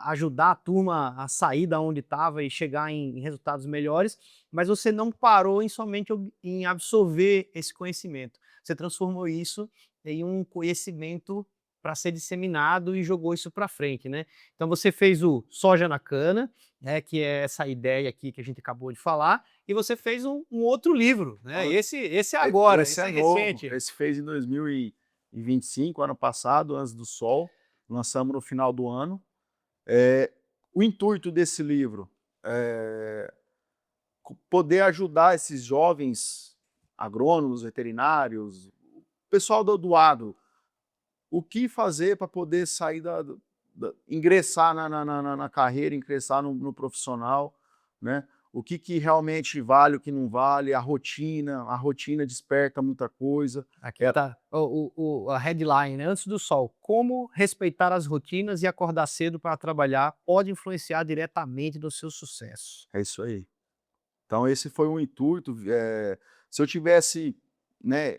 ajudar a turma a sair da onde estava e chegar em resultados melhores, mas você não parou em somente em absorver esse conhecimento. Você transformou isso em um conhecimento para ser disseminado e jogou isso para frente, né? Então você fez o soja na cana, né, que é essa ideia aqui que a gente acabou de falar, e você fez um outro livro, né? Esse é agora, Esse esse é é novo, recente. esse fez em 2025, ano passado, Antes do Sol, lançamos no final do ano. O intuito desse livro é poder ajudar esses jovens agrônomos, veterinários, o pessoal do agro, o que fazer para poder sair ingressar na carreira, ingressar no profissional, né? O que realmente vale, o que não vale, a rotina desperta muita coisa. Aqui É, tá a headline, né? Antes do sol, como respeitar as rotinas e acordar cedo para trabalhar pode influenciar diretamente no seu sucesso. é isso aí. Então esse foi o intuito, se eu tivesse, né,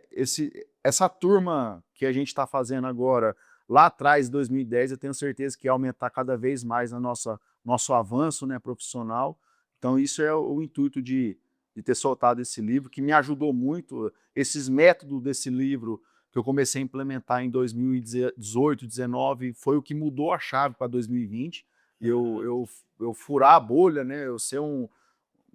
essa turma que a gente está fazendo agora, lá atrás, em 2010, eu tenho certeza que ia aumentar cada vez mais a nosso avanço, né, profissional. Então isso é o intuito de ter soltado esse livro, que me ajudou muito. Esses métodos desse livro que eu comecei a implementar em 2018, 2019, foi o que mudou a chave para 2020. Eu furar a bolha, né, eu ser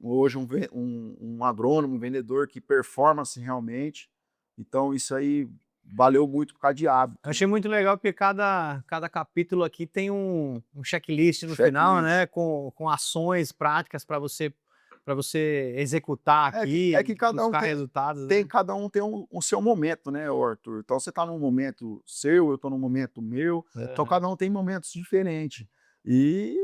hoje um agrônomo, um vendedor que performance realmente. Então isso aí valeu muito por causa de Eu hábito. achei muito legal porque cada capítulo aqui tem um checklist no final, Checklist. né, com ações práticas para você executar É aqui, que cada um buscar resultados, né. cada um tem o seu momento, né, Arthur? Então você está num momento seu, eu estou num momento meu, então Aham. cada um tem momentos diferentes. E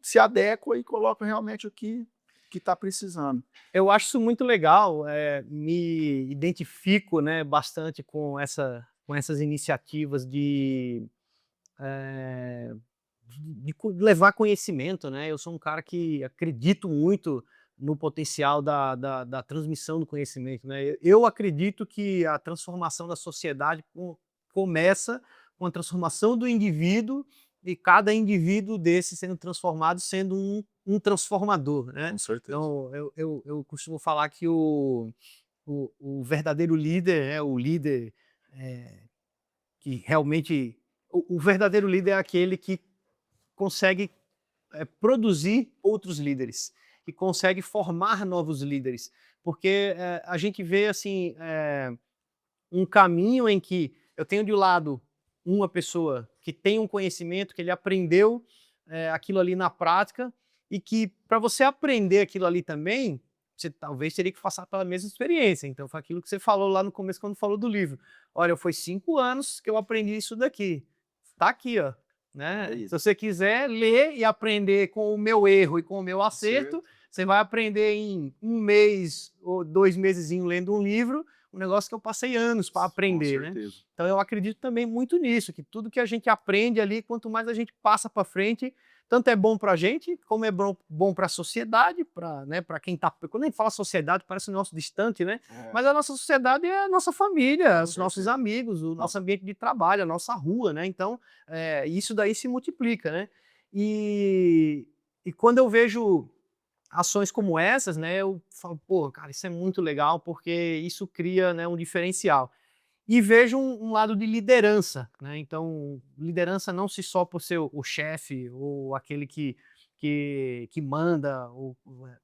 se adequa e coloca realmente o que está precisando. Eu acho isso muito legal, me identifico, né, bastante com essas iniciativas eh, de levar conhecimento, né. Eu sou um cara que acredito muito no potencial da transmissão do conhecimento, né. Eu acredito que a transformação da sociedade começa com a transformação do indivíduo e cada indivíduo desse sendo transformado sendo um transformador, né. Com certeza. Então eu costumo falar que o verdadeiro líder, é o líder, eh, que realmente o verdadeiro líder é aquele que consegue, produzir outros líderes, que consegue formar novos líderes. Porque, a gente vê, assim, um caminho em que eu tenho de um lado uma pessoa que tem um conhecimento, que ele aprendeu, aquilo ali na prática, e que para você aprender aquilo ali também, você talvez teria que passar pela mesma experiência. Então foi aquilo que você falou lá no começo quando falou do livro. Olha, foi 5 anos que eu aprendi isso daqui. Tá aqui, ó, É né. Se isso. você quiser ler e aprender com o meu erro e com o meu acerto, Certo. você vai aprender em 1 mês ou 2 mesezinho lendo um livro, um negócio que eu passei anos para Com aprender, né. certeza. Então eu acredito também muito nisso, que tudo que a gente aprende ali, quanto mais a gente passa para frente, tanto é bom para a gente, como é bom para a sociedade, para, né, para quem está. Quando a gente fala sociedade parece um negócio distante, né, É, mas a nossa sociedade é a nossa família, com os nossos certeza. amigos, o nosso Nossa, ambiente de trabalho, a nossa rua, né, então, isso daí se multiplica, né. E e quando eu vejo ações como essas, né, eu falo: "Pô, cara, isso é muito legal, porque isso cria, né, um diferencial". E vejo um lado de liderança, né, então liderança não se só por ser o chefe ou aquele que manda,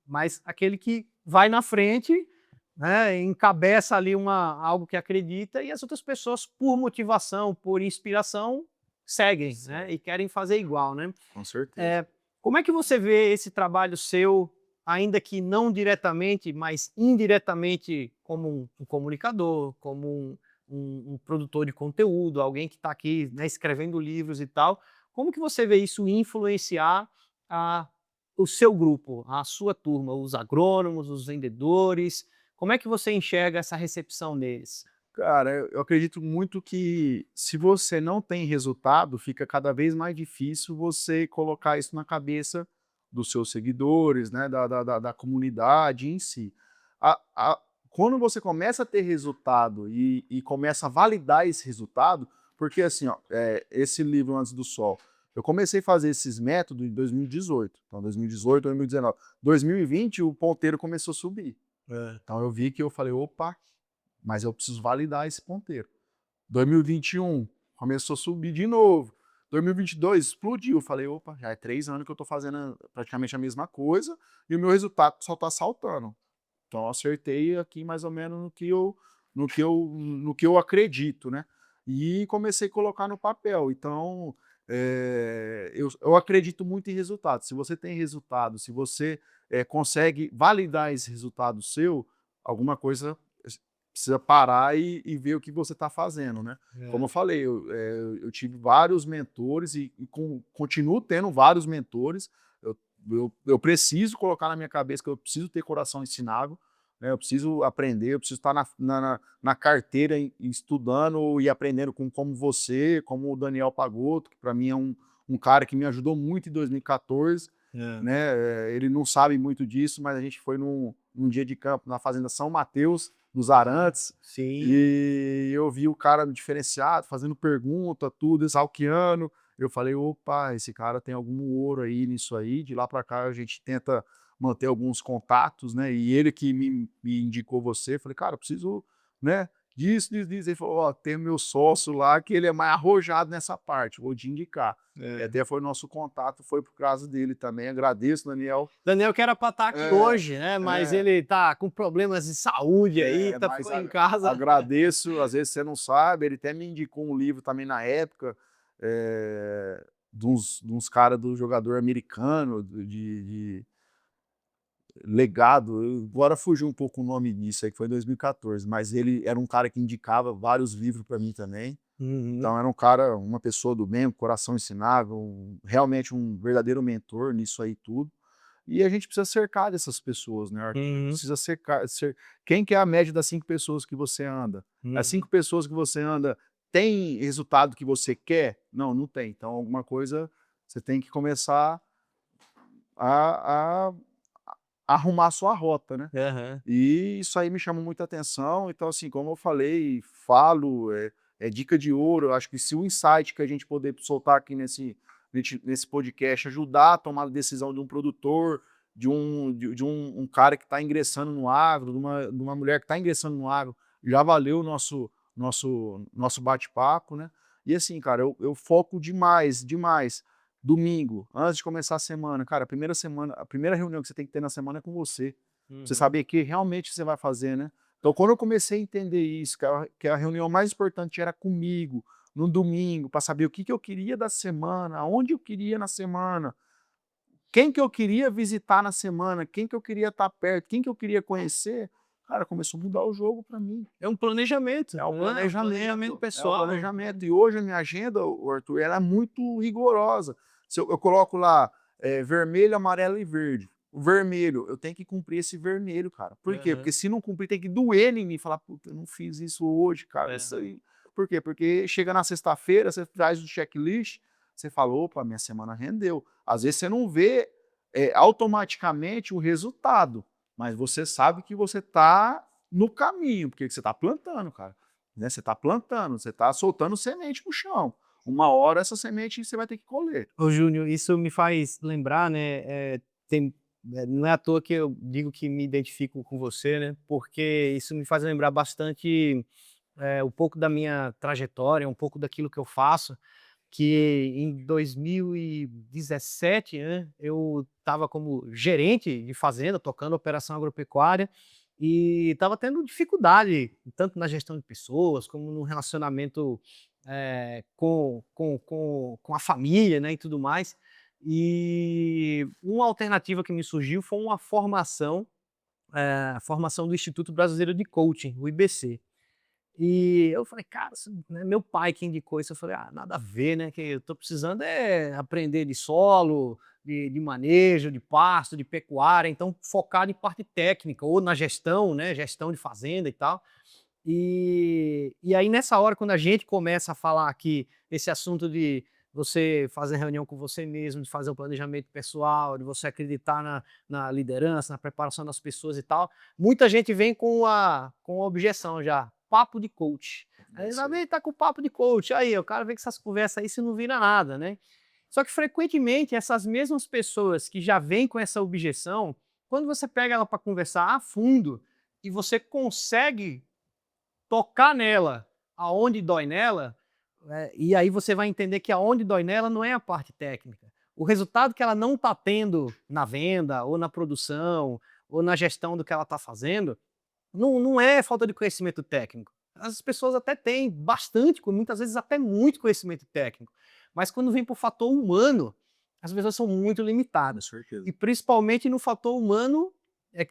mas aquele que vai na frente né, encabeça ali algo que acredita e as outras pessoas, por motivação, por inspiração, seguem, né, Certo. e querem fazer igual, né. Com certeza. Eh, Como é que você vê esse trabalho seu, ainda que não diretamente, mas indiretamente, como um comunicador, como um produtor de conteúdo, alguém que está aqui, né, escrevendo livros e tal. Como que você vê isso influenciar a o seu grupo, a sua turma, os agrônomos, os vendedores? Como é que você enxerga essa recepção deles? Cara, eu acredito muito que se você não tem resultado, fica cada vez mais difícil você colocar isso na cabeça dos seus seguidores, né, da comunidade em si. A Quando você começa a ter resultado e começa a validar esse resultado, porque assim, ó, esse livro Antes do Sol, eu comecei a fazer esses métodos em 2018, então 2018, 2019. 2020 o ponteiro começou a subir. É. Então eu vi que eu falei: "Opa, mas eu preciso validar esse ponteiro". 2021 começou a subir de novo. 2022 explodiu. Eu falei: "Opa, já é 3 anos que eu estou fazendo praticamente a mesma coisa e o meu resultado só está saltando". Então eu acertei aqui mais ou menos no que eu acredito, né. E comecei a colocar no papel. Então, eu acredito muito em resultado. Se você tem resultado, se você, consegue validar esse resultado seu, alguma coisa precisa parar e ver o que você está fazendo, né. Como eu É. falei, eu tive vários mentores e continuo tendo vários mentores. Eu preciso colocar na minha cabeça que eu preciso ter coração ensinável, né, eu preciso aprender, eu preciso estar na carteira estudando e aprendendo com como você, como o Daniel Pagotto, que para mim é um cara que me ajudou muito em 2014, É. né, ele não sabe muito disso, mas a gente foi num dia de campo na fazenda São Mateus, dos Ah, Arantes, sim. e eu vi o cara diferenciado, fazendo pergunta, tudo, exalquiano. Eu falei: "Opa, esse cara tem algum ouro aí nisso aí". De lá para cá a gente tenta manter alguns contatos, né, e ele que me indicou você. Falei: "Cara, eu preciso, né, disso, disso, disso". Ele falou: "Ó, tem meu sócio lá que ele é mais arrojado nessa parte, vou te indicar". E É. até foi o nosso contato, foi por causa dele também. Agradeço, Daniel. Daniel que era para estar aqui É, hoje, né, mas é. ele tá com problemas de saúde aí, Mas ficou em casa. agradeço, às vezes você não sabe, ele até me indicou um livro também na época, de uns cara do jogador americano, de legado. Agora fugiu um pouco o nome disso aí, que foi em 2014, mas ele era um cara que indicava vários livros para mim também. Uhum. Então era um cara, uma pessoa do bem, um coração ensinável, realmente um verdadeiro mentor nisso aí tudo. E a gente precisa cercar dessas pessoas, né, Arthur? A gente Uhum. precisa quem que é a média das 5 pessoas que você anda? As Uhum. 5 pessoas que você anda tem resultado que você quer? Não, não tem. Então alguma coisa você tem que começar a arrumar a sua rota, né. Aham. E isso aí me chamou muita atenção. Então, assim, como eu falei, falo, é dica de ouro. Eu acho que se o insight que a gente poder soltar aqui nesse podcast ajudar a tomar a decisão de um produtor, de um cara que está ingressando no agro, de uma mulher que está ingressando no agro, já valeu o nosso bate-papo, né. E assim, cara, eu foco demais, demais. Domingo, antes de começar a semana, cara, a primeira reunião que você tem que ter na semana é com você. Pra você Uhum. saber que realmente você vai fazer, né. Então quando eu comecei a entender isso, que a reunião mais importante era comigo, no domingo, para saber o que que eu queria da semana, aonde eu queria na semana, quem que eu queria visitar na semana, quem que eu queria estar perto, quem que eu queria conhecer, cara, começou a mudar o jogo para mim. É um planejamento, É um não é? Um planejamento planejamento, é um pessoal. planejamento. E hoje a minha agenda, Arthur, ela é muito rigorosa. Se eu coloco lá, vermelho, amarelo e verde. O vermelho, eu tenho que cumprir esse vermelho, cara. Por quê? Porque Aham. se não cumprir, tem que doer em mim, falar: "Puta, eu não fiz isso hoje, cara". Isso Aham. aí, por quê? Porque chega na sexta-feira, você traz o checklist, você fala: "Opa, minha semana rendeu". Às vezes você não vê, automaticamente o resultado, mas você sabe que você está no caminho, porque você está plantando, cara, né, você está plantando, você está soltando semente no chão. Uma hora essa semente você vai ter que colher. Ô Júnior, isso me faz lembrar, né, não é à toa que eu digo que me identifico com você, né, porque isso me faz lembrar bastante, um pouco da minha trajetória, um pouco daquilo que eu faço, que em 2017, né, eu estava como gerente de fazenda, tocando operação agropecuária, e estava tendo dificuldade, tanto na gestão de pessoas, como no relacionamento com a família, né, e tudo mais. E uma alternativa que me surgiu foi uma formação, a formação do Instituto Brasileiro de Coaching, o IBC. E eu falei: "Cara, isso, né", meu pai que indicou isso, eu falei: "Ah, nada a ver, né, que eu tô precisando é aprender de solo, de manejo, de pasto, de pecuária, então focado em parte técnica ou na gestão, né, gestão de fazenda e tal". E aí nessa hora, quando a gente começa a falar aqui esse assunto de você fazer reunião com você mesmo, de fazer o planejamento pessoal, de você acreditar na liderança, na preparação das pessoas e tal, muita gente vem com a objeção já, papo de coach. É Aí isso lá aí. vem, tá com papo de coach, aí o cara vem com essas conversas aí, se não vira nada, né. Só que frequentemente essas mesmas pessoas que já vêm com essa objeção, quando você pega ela para conversar a fundo, e você consegue tocar nela, aonde dói nela, e aí você vai entender que aonde dói nela não é a parte técnica. O resultado que ela não está tendo na venda, ou na produção, ou na gestão do que ela está fazendo, não é falta de conhecimento técnico. As pessoas até têm bastante, muitas vezes até muito conhecimento técnico, mas quando vem para o fator humano, as pessoas são muito Com limitadas. certeza. E principalmente no fator humano,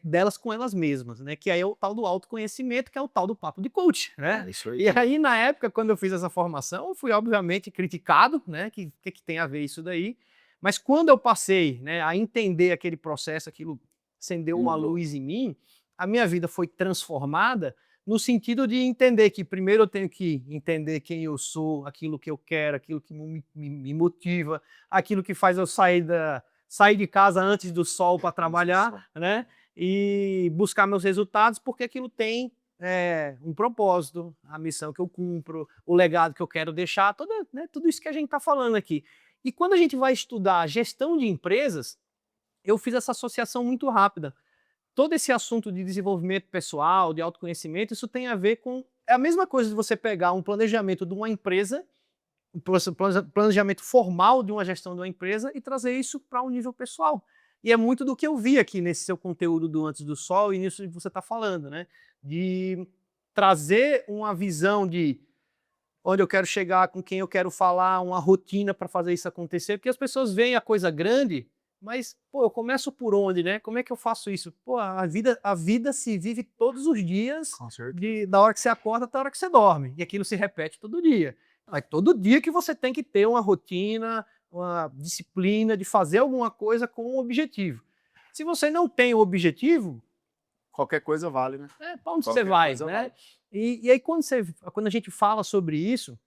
delas com elas mesmas, né, que aí é o tal do autoconhecimento, que é o tal do papo de coach, né. É isso aí. E aí na época, quando eu fiz essa formação, eu fui obviamente criticado, né, que tem a ver isso daí, mas quando eu passei, né, a entender aquele processo, aquilo acendeu uma Mudou. luz em mim, a minha vida foi transformada no sentido de entender que primeiro eu tenho que entender quem eu sou, aquilo que eu quero, aquilo que me motiva, aquilo que faz eu sair de casa antes do sol para Antes do som. trabalhar, né? E buscar meus resultados, porque aquilo tem um propósito, a missão que eu cumpro, o legado que eu quero deixar, tudo isso que a gente está falando aqui. E quando a gente vai estudar gestão de empresas, eu fiz essa associação muito rápida. Todo esse assunto de desenvolvimento pessoal, de autoconhecimento, isso tem a ver com. É a mesma coisa de você pegar um planejamento de uma empresa, um planejamento formal de uma gestão de uma empresa e trazer isso para um nível pessoal. E é muito do que eu vi aqui nesse seu conteúdo do Antes do Sol e nisso que você está falando, né? De trazer uma visão de onde eu quero chegar, com quem eu quero falar, uma rotina para fazer isso acontecer, porque as pessoas veem a coisa grande, mas, pô, eu começo por onde, né? Como é que eu faço isso? Pô, a vida se vive todos os dias, Com certeza. da hora que você acorda até a hora que você dorme, e aquilo se repete todo dia. É todo dia que você tem que ter uma rotina, uma disciplina de fazer alguma coisa com um objetivo. Se você não tem o objetivo, Qualquer coisa vale, né? para onde você Qualquer vai, coisa né? vale. E aí quando a gente fala sobre isso,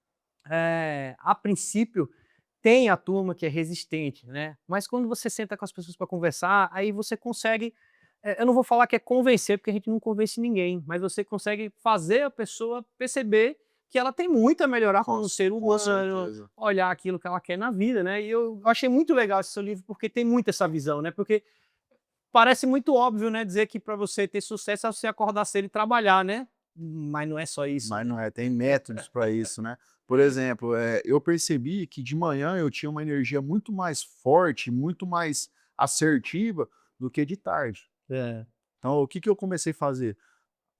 a princípio, tem a turma que é resistente, né? Mas quando você senta com as pessoas para conversar, aí você consegue, eu não vou falar que é convencer, porque a gente não convence ninguém, mas você consegue fazer a pessoa perceber que ela tem muito a melhorar como ser Com humano, certeza. olhar aquilo que ela quer na vida, né? E eu achei muito legal esse seu livro, porque tem muito essa visão, né? Porque parece muito óbvio, né, dizer que para você ter sucesso é você acordar cedo e trabalhar, né? Mas não é só isso, Mas né? não é, tem métodos para isso, né. Por exemplo, eu percebi que de manhã eu tinha uma energia muito mais forte, muito mais assertiva do que de tarde. É. Então o que que eu comecei a fazer?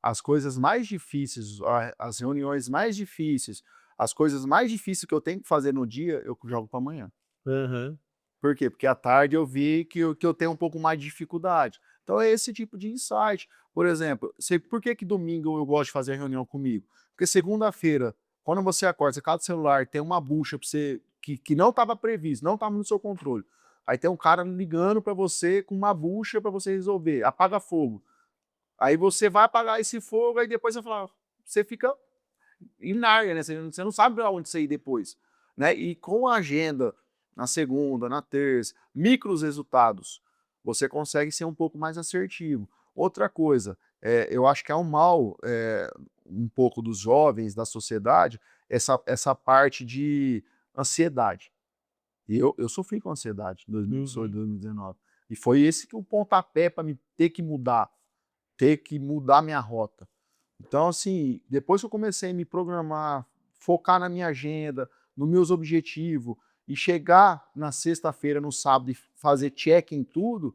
As coisas mais difíceis, as reuniões mais difíceis, as coisas mais difíceis que eu tenho que fazer no dia, eu jogo para amanhã. Aham. Por quê? Porque à tarde eu vi que eu tenho um pouco mais de dificuldade. Então é esse tipo de insight. Por exemplo, por que que domingo eu gosto de fazer reunião comigo? Porque segunda-feira, quando você acorda, você cata o celular, tem uma bucha pra você que não estava previsto, não estava no seu controle. Aí tem um cara ligando para você com uma bucha para você resolver, apaga fogo. Aí você vai apagar esse fogo, aí depois você fica inária, né? Você não sabe para onde você ir depois, né? E com a agenda na segunda, na terça, micros resultados, você consegue ser um pouco mais assertivo. Outra coisa, eu acho que é um mal um pouco dos jovens, da sociedade, essa parte de ansiedade. E eu sofri com ansiedade em 2018, Uhum. 2019. E foi esse que o pontapé para me ter que mudar minha rota. Então, assim, depois que eu comecei a me programar, focar na minha agenda, nos meus objetivos, e chegar na sexta-feira, no sábado, e fazer check em tudo,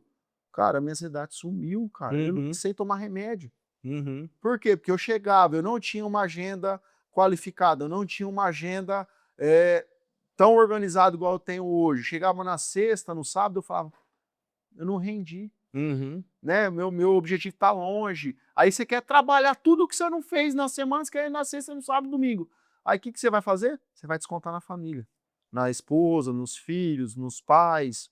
cara, a minha ansiedade sumiu, cara. Eu não Uhum. precisei tomar remédio. Uhum. Por quê? Porque eu chegava, eu não tinha uma agenda qualificada, eu não tinha uma agenda tão organizada igual eu tenho hoje. Chegava na sexta, no sábado, eu falava, eu não rendi, Uhum. né? Meu objetivo está longe. Aí você quer trabalhar tudo que você não fez na semana, você quer ir na sexta, no sábado, domingo. Aí o que você vai fazer? Você vai descontar na família, na esposa, nos filhos, nos pais.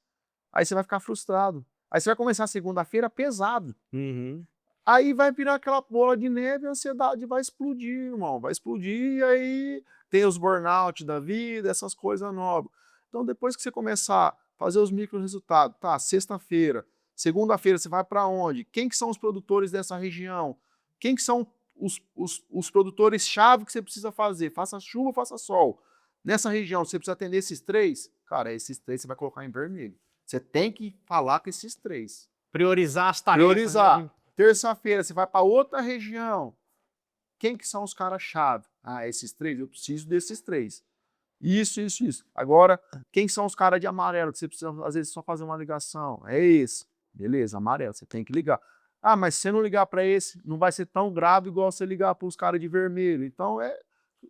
Aí você vai ficar frustrado. Aí você vai começar a segunda-feira pesado. Uhum. Aí vai virar aquela bola de neve e a ansiedade vai explodir, irmão. Vai explodir e aí tem os burnout da vida, essas coisas novas. Então, depois que você começar a fazer os micro resultados, tá, sexta-feira, segunda-feira você vai para onde? Quem que são os produtores dessa região? Quem que são os produtores-chave que você precisa fazer? Faça chuva, faça sol. Nessa região, você precisa atender esses três? Cara, esses três você vai colocar em vermelho. Você tem que falar com esses três. Priorizar as tarefas, né? Priorizar. Terça-feira você vai para outra região. Quem que são os caras-chave? Ah, esses três? Eu preciso desses três. Isso, isso, isso. Agora, quem são os caras de amarelo que você precisa, às vezes, só fazer uma ligação? É esse. Beleza, amarelo, você tem que ligar. Ah, mas se você não ligar para esse, não vai ser tão grave igual você ligar para os caras de vermelho. Então, é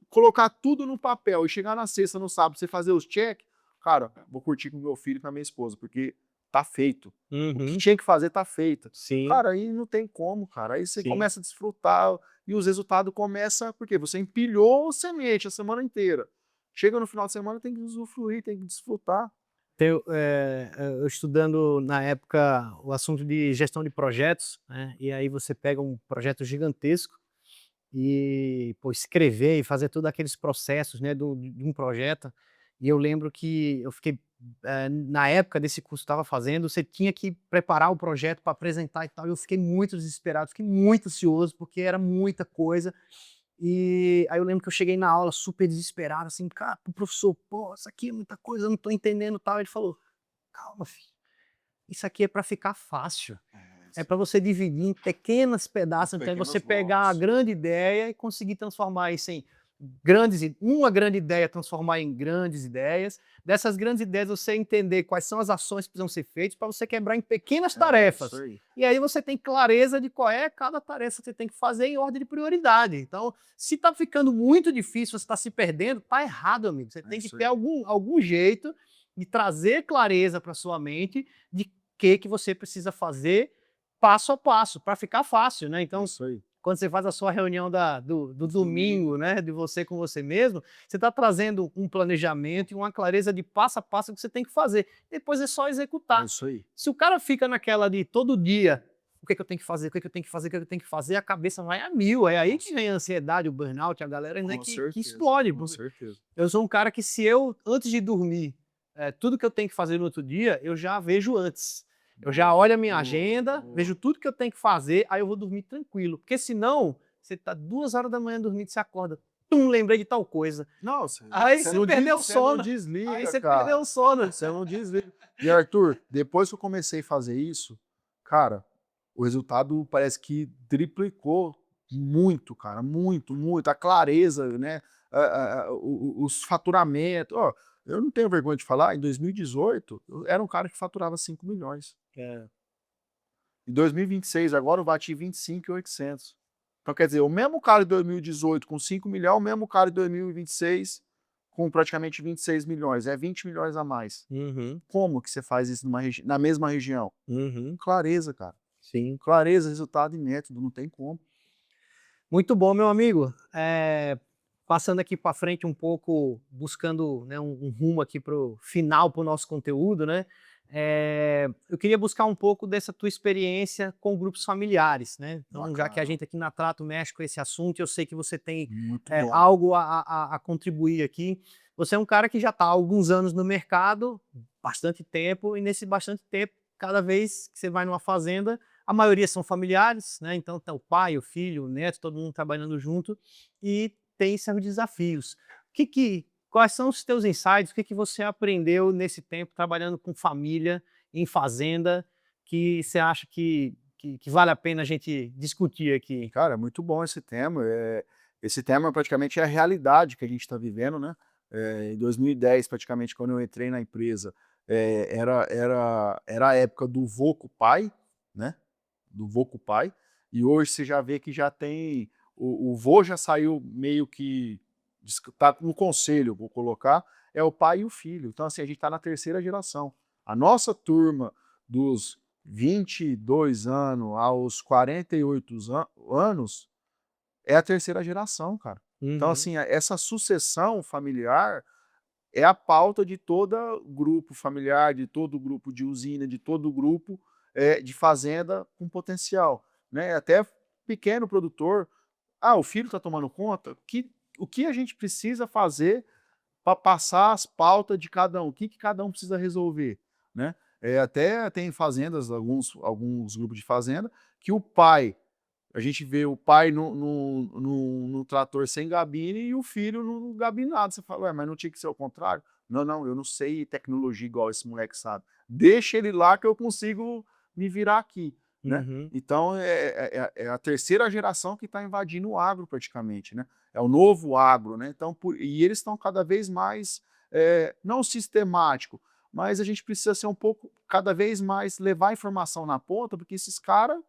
colocar tudo no papel e chegar na sexta, no sábado, você fazer os check. Cara, vou curtir com meu filho e com a minha esposa, porque tá feito. O que Uhum. tinha que fazer tá feito. Sim, Cara, aí não tem como, cara. Aí você sim. começa a desfrutar e os resultados começam porque você empilhou semente a semana inteira. Chega no final de semana, tem que usufruir, tem que desfrutar. Eu estudando na época o assunto de gestão de projetos, né, e aí você pega um projeto gigantesco e, pô, escrever e fazer todos aqueles processos, né, de um projeto, e eu lembro que eu fiquei, na época desse curso que eu estava fazendo, você tinha que preparar o projeto para apresentar e tal, e eu fiquei muito desesperado, fiquei muito ansioso, porque era muita coisa. E aí eu lembro que eu cheguei na aula super desesperado, assim, cara, pro professor, pô, isso aqui é muita coisa, eu não tô entendendo e tal. Ele falou: "Calma, filho, isso aqui é para ficar fácil, É, é isso para você dividir em pequenos Os pedaços, então você pequenos pegar a blocos. grande ideia e conseguir transformar isso em grandes i uma grande ideia transformar em grandes ideias, dessas grandes ideias você entender quais são as ações que precisam ser feitas para você quebrar em pequenas É, isso tarefas. aí. E aí você tem clareza de qual é cada tarefa que você tem que fazer em ordem de prioridade. Então, se está ficando muito difícil, você está se perdendo, tá errado, amigo. Você É tem que isso ter aí. algum jeito de trazer clareza para sua mente de que você precisa fazer passo a passo, para ficar fácil, né. É Então, isso aí. quando você faz a sua reunião do Domingo. domingo, né, de você com você mesmo, você está trazendo um planejamento e uma clareza de passo a passo que você tem que fazer. Depois é só É executar. isso aí. Se o cara fica naquela de todo dia, o que é que eu tenho que fazer, o que é que eu tenho que fazer, o que é que eu tenho que fazer, a cabeça vai a mil. É aí Com, que vem a ansiedade, o burnout, a galera, né, com que certeza. explode. Com certeza. Eu sou um cara que se eu, antes de dormir, tudo que eu tenho que fazer no outro dia, eu já vejo antes. Eu já Boa, olho a minha boa, agenda, vejo boa. tudo que eu tenho que fazer, aí eu vou dormir tranquilo. Porque senão, você tá 2 horas da manhã dormindo, você acorda, lembrei de tal coisa. Não, Aí você perdeu o você não sono. Aí desliga, você perdeu cara. o sono. Você não desliga. E Arthur, depois que eu comecei a fazer isso, cara, o resultado parece que triplicou muito, cara, muito, muito. A clareza, né? Os faturamentos. Ó, eu não tenho vergonha de falar, em 2018, eu era um cara que faturava 5 milhões. É. Em 2026, agora eu bati 25.800. Então, quer dizer, o mesmo cara de 2018 com 5 milhões, o mesmo cara de 2026 com praticamente 26 milhões. É 20 milhões a mais. Uhum, Como que você faz isso na mesma região? uhum, Clareza, cara. sim. Clareza, resultado e método, não tem como. Muito bom, meu amigo. Passando aqui para frente um pouco, buscando, né, um rumo aqui para o final, para o nosso conteúdo, né? Eu queria buscar um pouco dessa tua experiência com grupos familiares, né? Então, já que a Bacana. gente aqui na Trato mexe com esse assunto, eu sei que você tem Muito bom. algo a contribuir aqui. Você é um cara que já está há alguns anos no mercado, bastante tempo, e nesse bastante tempo, cada vez que você vai numa fazenda, a maioria são familiares, né? Então tá o pai, o filho, o neto, todo mundo trabalhando junto e tem seus desafios. Quais são os teus insights? O que você aprendeu nesse tempo trabalhando com família, em fazenda, que você acha que vale a pena a gente discutir aqui? Cara, é muito bom esse tema. Esse tema praticamente é a realidade que a gente está vivendo, né? Em 2010, praticamente, quando eu entrei na empresa, era a época do vô com o pai, né? Do vô com o pai. E hoje você já vê que já tem, o vô já saiu meio que, está no conselho, vou colocar, é o pai e o filho. Então assim, a gente está na terceira geração. A nossa turma dos 22 anos aos 48 anos é a terceira geração, cara. Então Uhum. assim, essa sucessão familiar é a pauta de todo grupo familiar, de todo grupo de usina, de todo grupo de fazenda com potencial, né? Até pequeno produtor, o filho está tomando conta, o que a gente precisa fazer para passar as pautas de cada um, o que cada um precisa resolver, né? Até tem fazendas, alguns grupos de fazenda, que o pai, a gente vê o pai no trator sem gabine e o filho no gabinado. Você fala, ué, mas não tinha que ser o contrário? Não, não, eu não sei tecnologia igual esse moleque sabe. Deixa ele lá que eu consigo me virar aqui, né? Uhum. Então é a terceira geração que está invadindo o agro praticamente, né? É o novo agro, né? Então, e eles estão cada vez mais, não sistemático, mas a gente precisa ser um pouco, cada vez mais, levar a informação na ponta, porque esses caras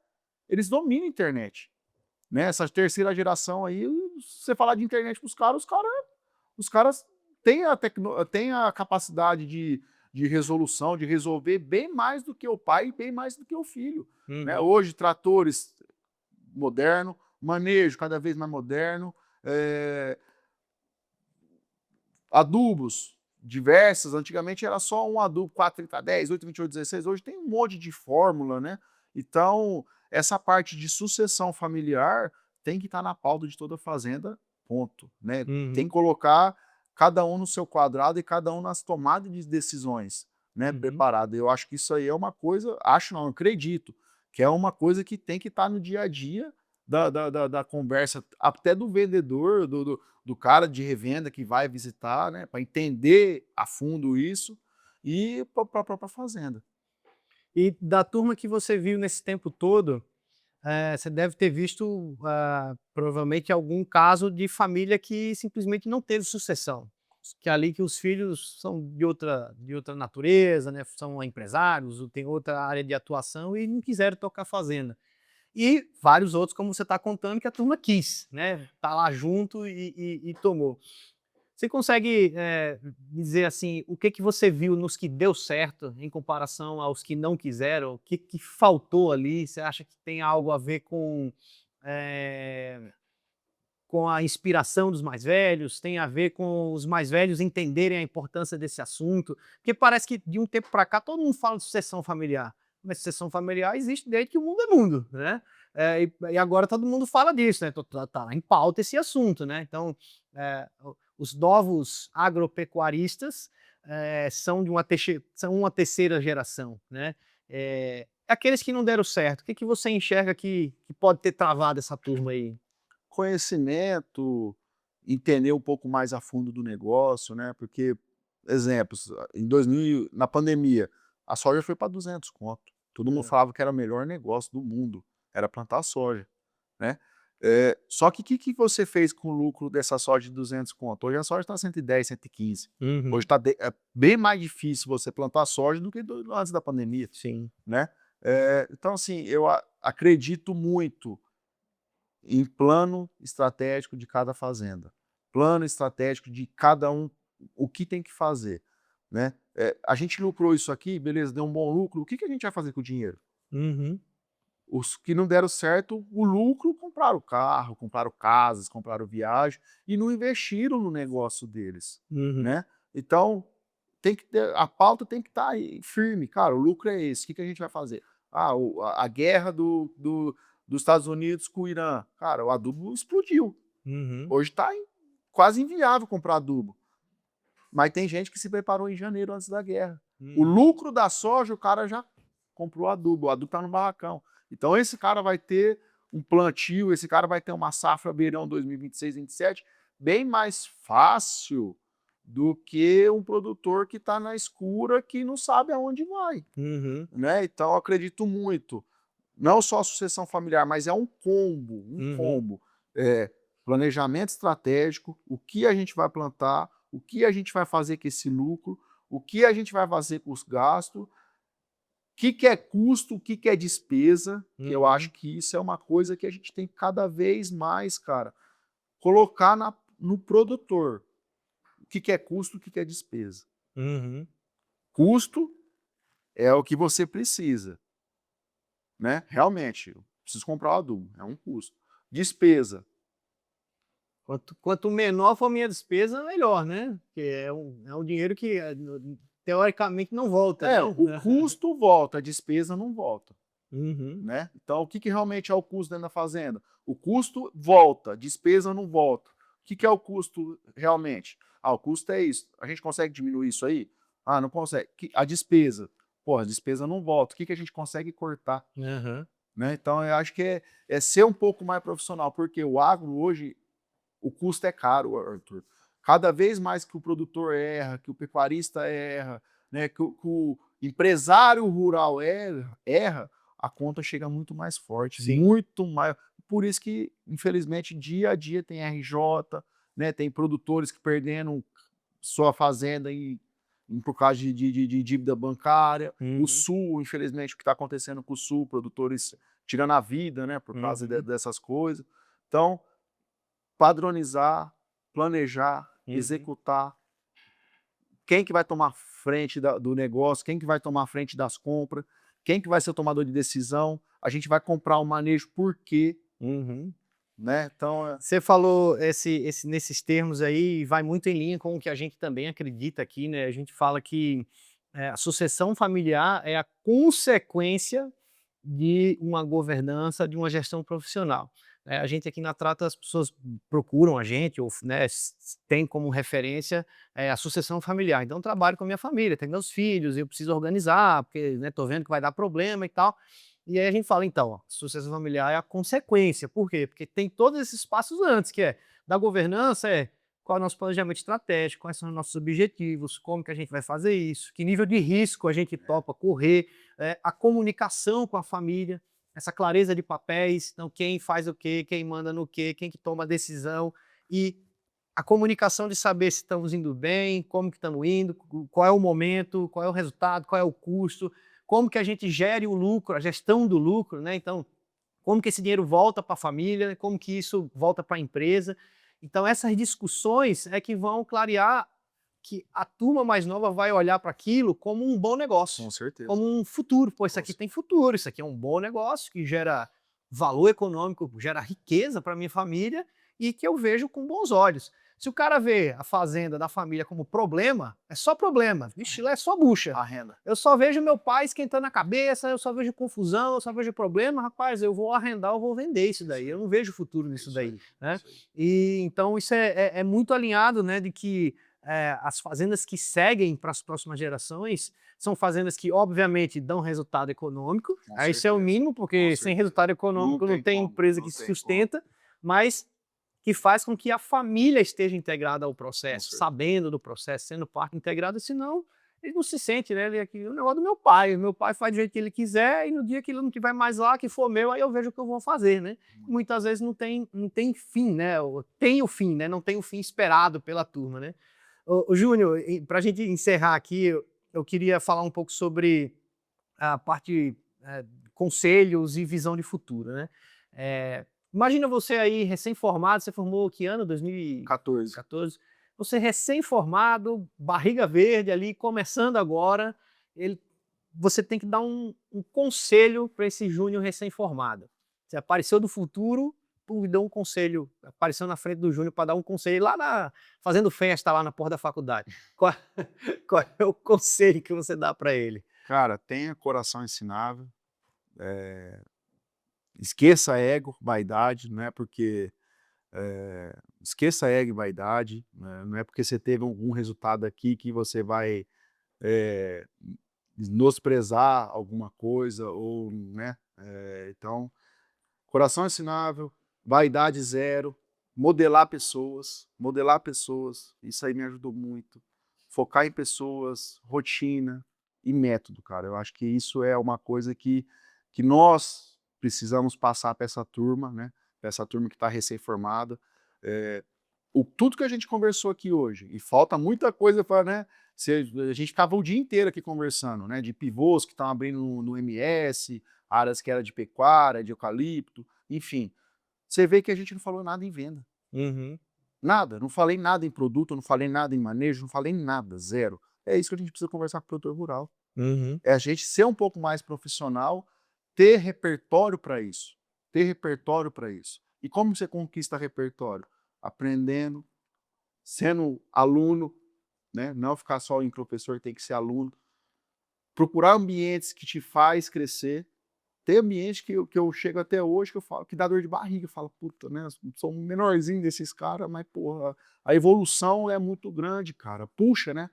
eles dominam a internet, né? Essa terceira geração aí, se você falar de internet para os caras têm a capacidade de resolução, de resolver bem mais do que o pai e bem mais do que o filho, né? Uhum. Hoje, tratores moderno, manejo cada vez mais moderno, eh, adubos diversos, antigamente era só um adubo 4,30,10, 8,28,16, hoje tem um monte de fórmula, né? Então, essa parte de sucessão familiar tem que estar na pauta de toda fazenda, ponto, né? Tem que Uhum. colocar cada um no seu quadrado e cada um nas tomadas de decisões, né? Uhum. Preparado. Eu acho que isso aí é uma coisa, acho não, acredito, que é uma coisa que tem que estar no dia a dia da conversa, até do vendedor, do cara de revenda que vai visitar, né, para entender a fundo isso, e para a própria fazenda. E da turma que você viu nesse tempo todo, você deve ter visto, provavelmente algum caso de família que simplesmente não teve sucessão, que é ali que os filhos são de outra natureza, né, são empresários ou têm outra área de atuação e não quiseram tocar fazenda. E vários outros, como você está contando, que a turma quis, né, tá lá junto e tomou. Você consegue, dizer, assim, o que que você viu nos que deu certo, em comparação aos que não quiseram? O que que faltou ali? Você acha que tem algo a ver eh, com a inspiração dos mais velhos? Tem a ver com os mais velhos entenderem a importância desse assunto? Porque parece que de um tempo para cá todo mundo fala de sucessão familiar, mas sucessão familiar existe desde que o mundo é mundo, né. E agora todo mundo fala disso, né, tá em pauta esse assunto, né. Então, os novos agropecuaristas, são uma terceira geração, né. Aqueles que não deram certo, o que que você enxerga que pode ter travado essa turma aí? Conhecimento, entender um pouco mais a fundo do negócio, né, porque, exemplos, em 2000, na pandemia, a soja foi para 200 conto. Todo mundo Hã. falava que era o melhor negócio do mundo, era plantar soja, né. Só que o que que você fez com o lucro dessa soja de 200 conto? Hoje a soja está 110, 115. Hoje Uhum. está bem mais difícil você plantar soja do que antes da pandemia, Sim. né. Então assim, eu acredito muito em plano estratégico de cada fazenda, plano estratégico de cada um, o que tem que fazer, né. A gente lucrou isso aqui, beleza, deu um bom lucro, o que que a gente vai fazer com o dinheiro? Uhum. Os que não deram certo, o lucro, compraram carro, compraram casas, compraram viagem e não investiram no negócio deles, Uhum. né. Então, tem que ter, a pauta tem que estar aí firme, cara, o lucro é esse, o que que a gente vai fazer? A guerra dos Estados Unidos com o Irã, cara, o adubo explodiu, Uhum. hoje está quase inviável comprar adubo, mas tem gente que se preparou em janeiro antes da guerra. O Uhum. lucro da soja, o cara já comprou adubo, o adubo está no barracão. Então esse cara vai ter um plantio, esse cara vai ter uma safra beirão 2026, 27, bem mais fácil do que um produtor que está na escura, que não sabe aonde vai, Uhum. né? Então eu acredito muito, não só a sucessão familiar, mas é um Uhum. combo. Planejamento estratégico, o que a gente vai plantar, o que a gente vai fazer com esse lucro, o que a gente vai fazer com os gastos, que é custo, o que é despesa, que eu Uhum. acho que isso é uma coisa que a gente tem que cada vez mais, cara, colocar no produtor. O que é custo, o que é despesa. Uhum. Custo é o que você precisa, né? Realmente, eu preciso comprar o adubo, é um custo. Despesa, Quanto menor for a minha despesa, melhor, né? Porque é um dinheiro que, teoricamente não volta, né? o custo volta, a despesa não volta, Uhum. né? Então, o que realmente é o custo dentro da fazenda? O custo volta, a despesa não volta. O que é o custo realmente? Ah, o custo é isso. A gente consegue diminuir isso aí? Ah, não consegue. A despesa. Pô, a despesa não volta. O que a gente consegue cortar? Aham. Né? Então, eu acho que é ser um pouco mais profissional, porque o agro hoje, o custo é caro, Arthur. Cada vez mais que o produtor erra, que o pecuarista erra, né, que o empresário rural erra, a conta chega muito mais forte, Sim. muito mais. Por isso que, infelizmente, dia a dia tem RJ, né, tem produtores que perdendo sua fazenda por causa de dívida bancária. O Uhum. Sul, infelizmente, o que está acontecendo com o Sul, produtores tirando a vida, né, por causa Uhum. dessas coisas. Então, padronizar, planejar, Uhum. executar. Quem que vai tomar frente do negócio, quem que vai tomar frente das compras, quem que vai ser o tomador de decisão, a gente vai comprar o manejo por quê, Uhum. né? Então, Você falou nesses termos aí, vai muito em linha com o que a gente também acredita aqui, né? A gente fala que a sucessão familiar é a consequência de uma governança, de uma gestão profissional. A gente aqui na Trata, as pessoas procuram a gente, ou né, tem como referência a sucessão familiar. Então, eu trabalho com a minha família, tenho meus filhos, eu preciso organizar, porque estou vendo que vai dar problema e tal. E aí a gente fala, então, ó, sucessão familiar é a consequência. Por quê? Porque tem todos esses passos antes, que é da governança, qual é o nosso planejamento estratégico, quais são os nossos objetivos, como que a gente vai fazer isso, que nível de risco a gente topa correr, a comunicação com a família, essa clareza de papéis, então quem faz o quê, quem manda no quê, quem que toma a decisão, e a comunicação de saber se estamos indo bem, como que estamos indo, qual é o momento, qual é o resultado, qual é o custo, como que a gente gere o lucro, a gestão do lucro, né? Então, como que esse dinheiro volta para a família, como que isso volta para a empresa. Então, essas discussões é que vão clarear que a turma mais nova vai olhar para aquilo como um bom negócio, com certeza. como um futuro. Pô, isso Com aqui cer- tem futuro, isso aqui é um bom negócio que gera valor econômico, gera riqueza para minha família e que eu vejo com bons olhos. Se o cara vê a fazenda da família como problema, é só problema. Vixe, lá é só bucha. A renda. Eu só vejo meu pai esquentando a cabeça, eu só vejo confusão, eu só vejo problema, rapaz, eu vou arrendar, eu vou vender isso daí. Eu não vejo futuro É nisso isso daí, aí. né? Isso aí. E então isso é muito alinhado, né, de que as fazendas que seguem para as próximas gerações são fazendas que, obviamente, dão resultado econômico. Com Isso é o certeza. mínimo, Com porque sem certeza. resultado Não econômico não tem tem como. empresa que Não se tem como. sustenta, mas que faz com que a família esteja integrada ao Com processo, certeza. sabendo do processo, sendo parte integrada, senão ele não se sente, né? Ele é aqui, o negócio do meu pai faz do jeito que ele quiser e no dia que ele não estiver mais lá, que for meu, aí eu vejo o que eu vou fazer, né? Muitas vezes não tem fim, né? Tem o fim, né? Não tem o fim esperado pela turma, né? Ô Júnior, para a gente encerrar aqui, eu queria falar um pouco sobre a parte, conselhos e visão de futuro, né? Imagina você aí recém-formado, você formou que ano? 14. 2014? Você recém-formado, barriga verde ali, começando agora, ele você tem que dar um conselho para esse júnior recém-formado. Você apareceu do futuro, pum, e deu um conselho, apareceu na frente do júnior para dar um conselho lá fazendo festa lá na porta da faculdade. Qual qual é o conselho que você dá para ele? Cara, tenha coração ensinável. Esqueça ego, vaidade, não é porque esqueça ego e vaidade, né? Não é porque você teve algum resultado aqui que você vai eh, menosprezar alguma coisa ou, né? Então, coração ensinável, vaidade zero, modelar pessoas, isso aí me ajudou muito. Focar em pessoas, rotina e método, cara. Eu acho que isso é uma coisa que nós precisamos passar para essa turma, né? Para essa turma que está recém-formada. Tudo que a gente conversou aqui hoje, e falta muita coisa para, né? A gente ficava o dia inteiro aqui conversando, né? De pivôs que estão abrindo no MS, áreas que era de pecuária, de eucalipto, enfim. Você vê que a gente não falou nada em venda. Uhum. Nada, não falei nada em produto, não falei nada em manejo, não falei em nada, zero. É isso que a gente precisa conversar com o produtor rural. Uhum. É a gente ser um pouco mais profissional, ter repertório para isso. Ter repertório para isso. E como você conquista repertório? Aprendendo, sendo aluno, né? Não ficar só em professor, tem que ser aluno. Procurar ambientes que te faz crescer. Ter ambiente que eu chego até hoje, que eu falo, que dá dor de barriga. Eu falo, puta, né? Sou um menorzinho desses caras, mas, porra, a evolução é muito grande, cara. Puxa, né?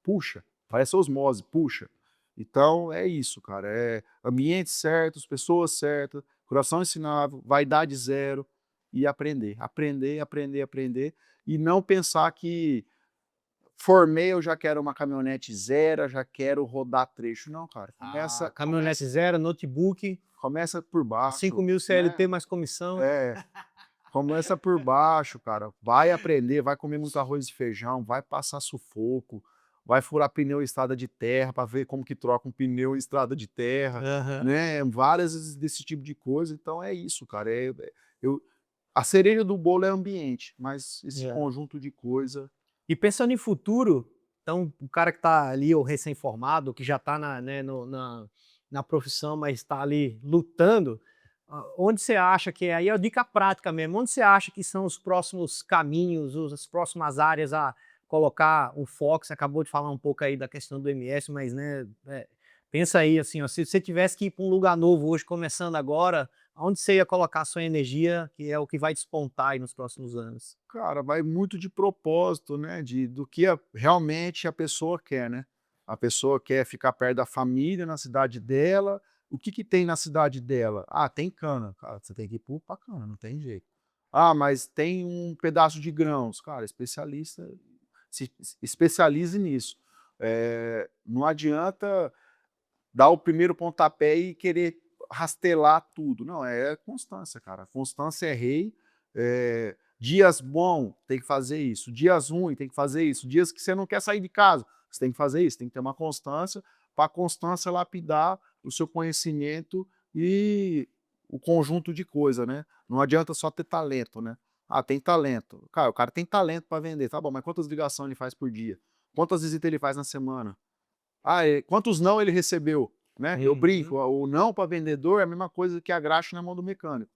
Puxa. Parece osmose, puxa. Então, é isso, cara. É ambientes certos, pessoas certas, coração ensinável, vaidade zero e aprender. Aprender, aprender, aprender. E não pensar que formei, eu já quero uma caminhonete zero, já quero rodar trecho. Não, cara. Ah, Começa, caminhonete zero, notebook, começa por 5 baixo, mil CLT né? mais comissão. É, começa por baixo, cara. Vai aprender, vai comer muito arroz e feijão, vai passar sufoco, vai furar pneu em estrada de terra para ver como que troca um pneu em estrada de terra, Aham. né? Várias desse tipo de coisa. Então é isso, cara. Eu, a cereja do bolo é ambiente, mas esse É. conjunto de coisa. E pensando em futuro, então o cara que está ali, ou recém-formado, que já está na, né, na profissão, mas está ali lutando, onde você acha que é, aí é a dica prática mesmo, onde você acha que são os próximos caminhos, as próximas áreas a colocar o foco? Você acabou de falar um pouco aí da questão do MS, mas né, pensa aí assim, ó, se você tivesse que ir para um lugar novo hoje, começando agora, onde você ia colocar a sua energia, que é o que vai despontar aí nos próximos anos? Cara, vai muito de propósito, né, do que realmente a pessoa quer, né. A pessoa quer ficar perto da família, na cidade dela. O que que tem na cidade dela? Ah, tem cana. Cara, você tem que ir pra cana, não tem jeito. Ah, mas tem um pedaço de grãos. Cara, especialista, se especialize nisso. Não adianta dar o primeiro pontapé e querer rastelar tudo. Não, é constância, cara. Constância é rei. Dias bons, tem que fazer isso. Dias ruins, tem que fazer isso. Dias que você não quer sair de casa, você tem que fazer isso. Tem que ter uma constância, para a constância lapidar o seu conhecimento e o conjunto de coisa, né? Não adianta só ter talento, né? Ah, tem talento. Cara, o cara tem talento para vender, tá bom, mas quantas ligações ele faz por dia? Quantas visitas ele faz na semana? Ah, quantos não ele recebeu, né? Eu brinco, Uhum. o não para vendedor é a mesma coisa que a graxa na mão do mecânico.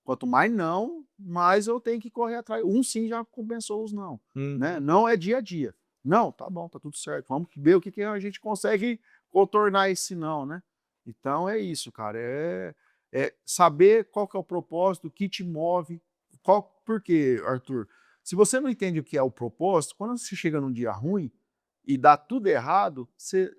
Quanto mais não, mais eu tenho que correr atrás. Um sim já compensou os não, né? Uhum. Não é dia a dia. Não, tá bom, tá tudo certo. Vamos ver o que que a gente consegue contornar esse não, né? Então é isso, cara. É saber qual que é o propósito, o que te move. Por quê, Arthur? Se você não entende o que é o propósito, quando você chega num dia ruim e dá tudo errado, você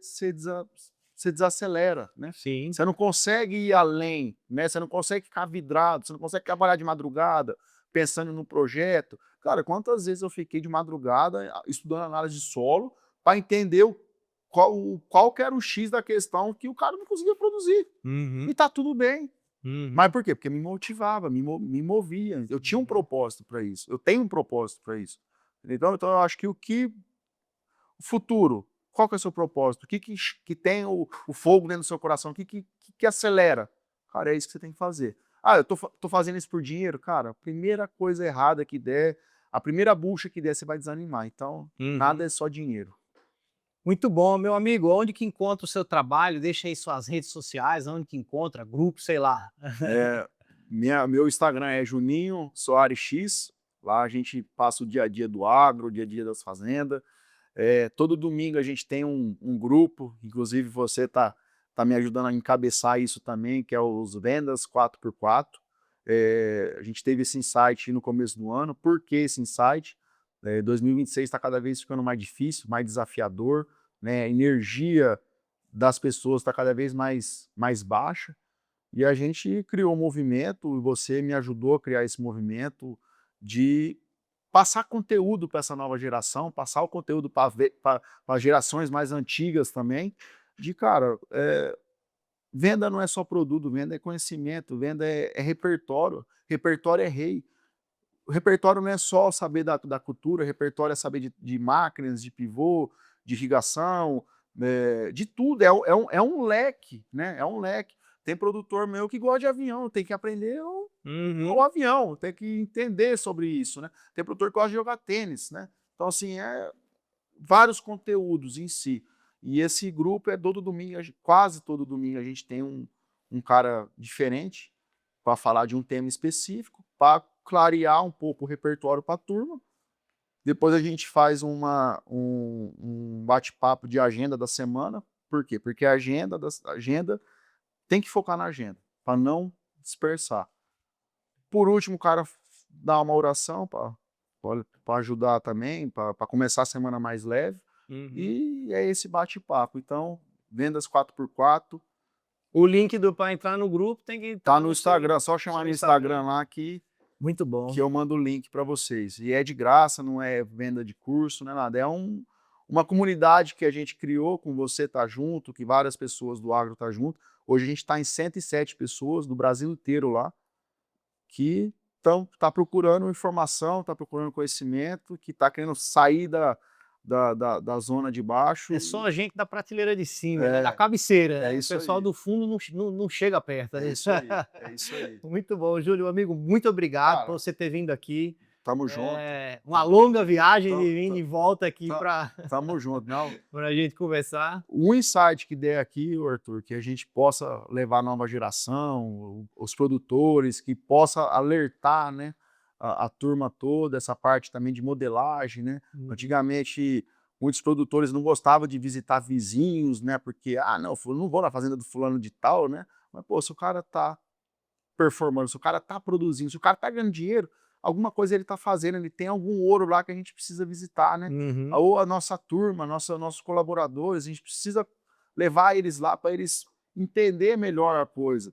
desacelera, né? Sim. Você não consegue ir além, né? Você não consegue ficar vidrado, você não consegue trabalhar de madrugada pensando no projeto. Cara, quantas vezes eu fiquei de madrugada estudando análise de solo para entender qual que era o X da questão que o cara não conseguia produzir. E Uhum. tá tudo bem. Mas Uhum. por quê? Porque me motivava, me movia. Eu tinha um Uhum. propósito para isso. Eu tenho um propósito para isso. Então eu acho que o futuro, qual que é o seu propósito? O que tem o fogo dentro do seu coração? O que acelera? Cara, é isso que você tem que fazer. Ah, eu tô fazendo isso por dinheiro? Cara, a primeira coisa errada que der, a primeira bucha que der, você vai desanimar. Então, nada Uhum. é só dinheiro. Muito bom, meu amigo. Onde que encontra o seu trabalho? Deixa aí suas redes sociais, onde que encontra, grupo, sei lá. É, meu Instagram é Juninho Soares X. Lá a gente passa o dia a dia do agro, o dia a dia das fazendas. Todo domingo a gente tem um grupo, inclusive você tá me ajudando a encabeçar isso também, que é os Vendas 4x4. A gente teve esse insight no começo do ano. Por que esse insight? 2026 está cada vez ficando mais difícil, mais desafiador, né? A energia das pessoas está cada vez mais baixa. E a gente criou um movimento, e você me ajudou a criar esse movimento de passar conteúdo para essa nova geração, passar o conteúdo para gerações mais antigas também, de cara, venda não é só produto, venda é conhecimento, venda é repertório, repertório é rei. O repertório não é só saber da cultura, o repertório é saber de máquinas, de pivô, de irrigação, de tudo. É um leque, né? É um leque. Tem produtor meu que gosta de avião, tem que aprender o avião, tem que entender sobre isso, né? Tem produtor que gosta de jogar tênis, né? Então, assim, vários conteúdos em si. E esse grupo é todo domingo, quase todo domingo a gente tem um cara diferente para falar de um tema específico, para clarear um pouco o repertório para a turma. Depois a gente faz um bate-papo de agenda da semana. Por quê? Porque a agenda tem que focar na agenda, para não dispersar. Por último, o cara dá uma oração para ajudar também, para começar a semana mais leve. E é esse bate-papo. Então, vendas 4x4. O link para entrar no grupo tem que estar Tá no Instagram, só chamar no Instagram lá que muito bom. Que eu mando o link para vocês. E é de graça, não é venda de curso, não é nada. É uma comunidade que a gente criou, com você tá junto, que várias pessoas do agro tá junto. Hoje a gente está em 107 pessoas do Brasil inteiro lá, que tá procurando informação, tá procurando conhecimento, que tá querendo sair da zona de baixo. É só a gente da prateleira de cima, né? Da cabeceira. isso o pessoal aí. do fundo não chega perto. É isso aí, é isso aí. Muito bom, Júlio, amigo, muito obrigado, Cara, por você ter vindo aqui. Tamo junto. Uma longa viagem de vir e volta aqui para Tamo junto, não. a gente conversar. O insight que der aqui, Arthur, que a gente possa levar a nova geração, os produtores, que possa alertar, né, a turma toda, essa parte também de modelagem, né? Antigamente, muitos produtores não gostavam de visitar vizinhos, né? Porque, não vou na fazenda do fulano de tal, né? Mas, pô, se o cara tá performando, se o cara tá produzindo, se o cara tá ganhando dinheiro, alguma coisa ele tá fazendo, ele tem algum ouro lá que a gente precisa visitar, né? Ou a nossa turma, nossos colaboradores, a gente precisa levar eles lá para eles entender melhor a coisa.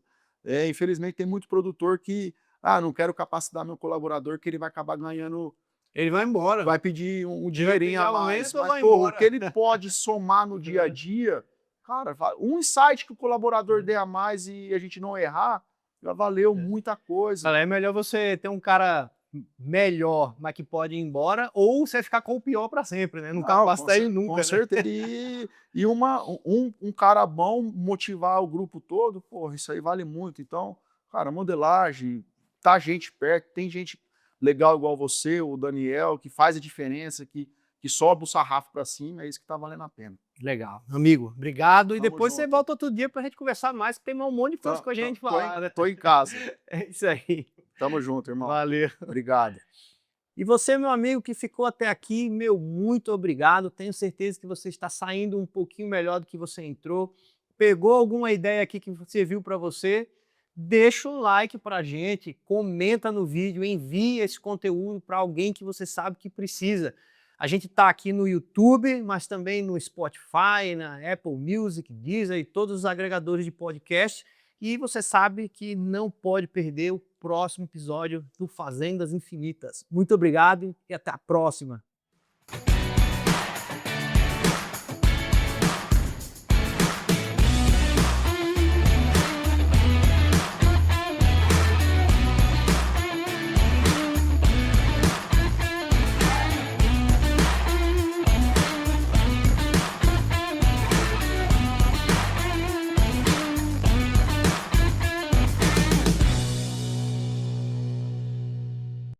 Infelizmente tem muito produtor que, não quero capacitar meu colaborador que ele vai acabar ganhando. Ele vai embora. Vai pedir um dinheirinho a mais. Mas, o que ele pode somar no dia a dia, cara, um insight que o colaborador dê a mais e a gente não errar, já valeu muita coisa. É melhor você ter um cara melhor, mas que pode ir embora, ou você ficar com o pior para sempre, né? Não capacita ele nunca. Com certeza. E um cara bom motivar o grupo todo, porra, isso aí vale muito. Então, cara, modelagem, tá gente perto, tem gente legal igual você, o Daniel, que faz a diferença, que sobe o sarrafo para cima, é isso que tá valendo a pena. Legal. Amigo, obrigado. E depois você volta outro dia pra gente conversar mais, que tem um monte de coisa com a gente falar, né? Tô em casa. É isso aí. Tamo junto, irmão. Valeu. Obrigado. E você, meu amigo, que ficou até aqui, muito obrigado. Tenho certeza que você está saindo um pouquinho melhor do que você entrou. Pegou alguma ideia aqui que serviu para você? Deixa um like pra gente, comenta no vídeo, envie esse conteúdo para alguém que você sabe que precisa. A gente está aqui no YouTube, mas também no Spotify, na Apple Music, Deezer e todos os agregadores de podcast. E você sabe que não pode perder o próximo episódio do Fazendas Infinitas. Muito obrigado e até a próxima.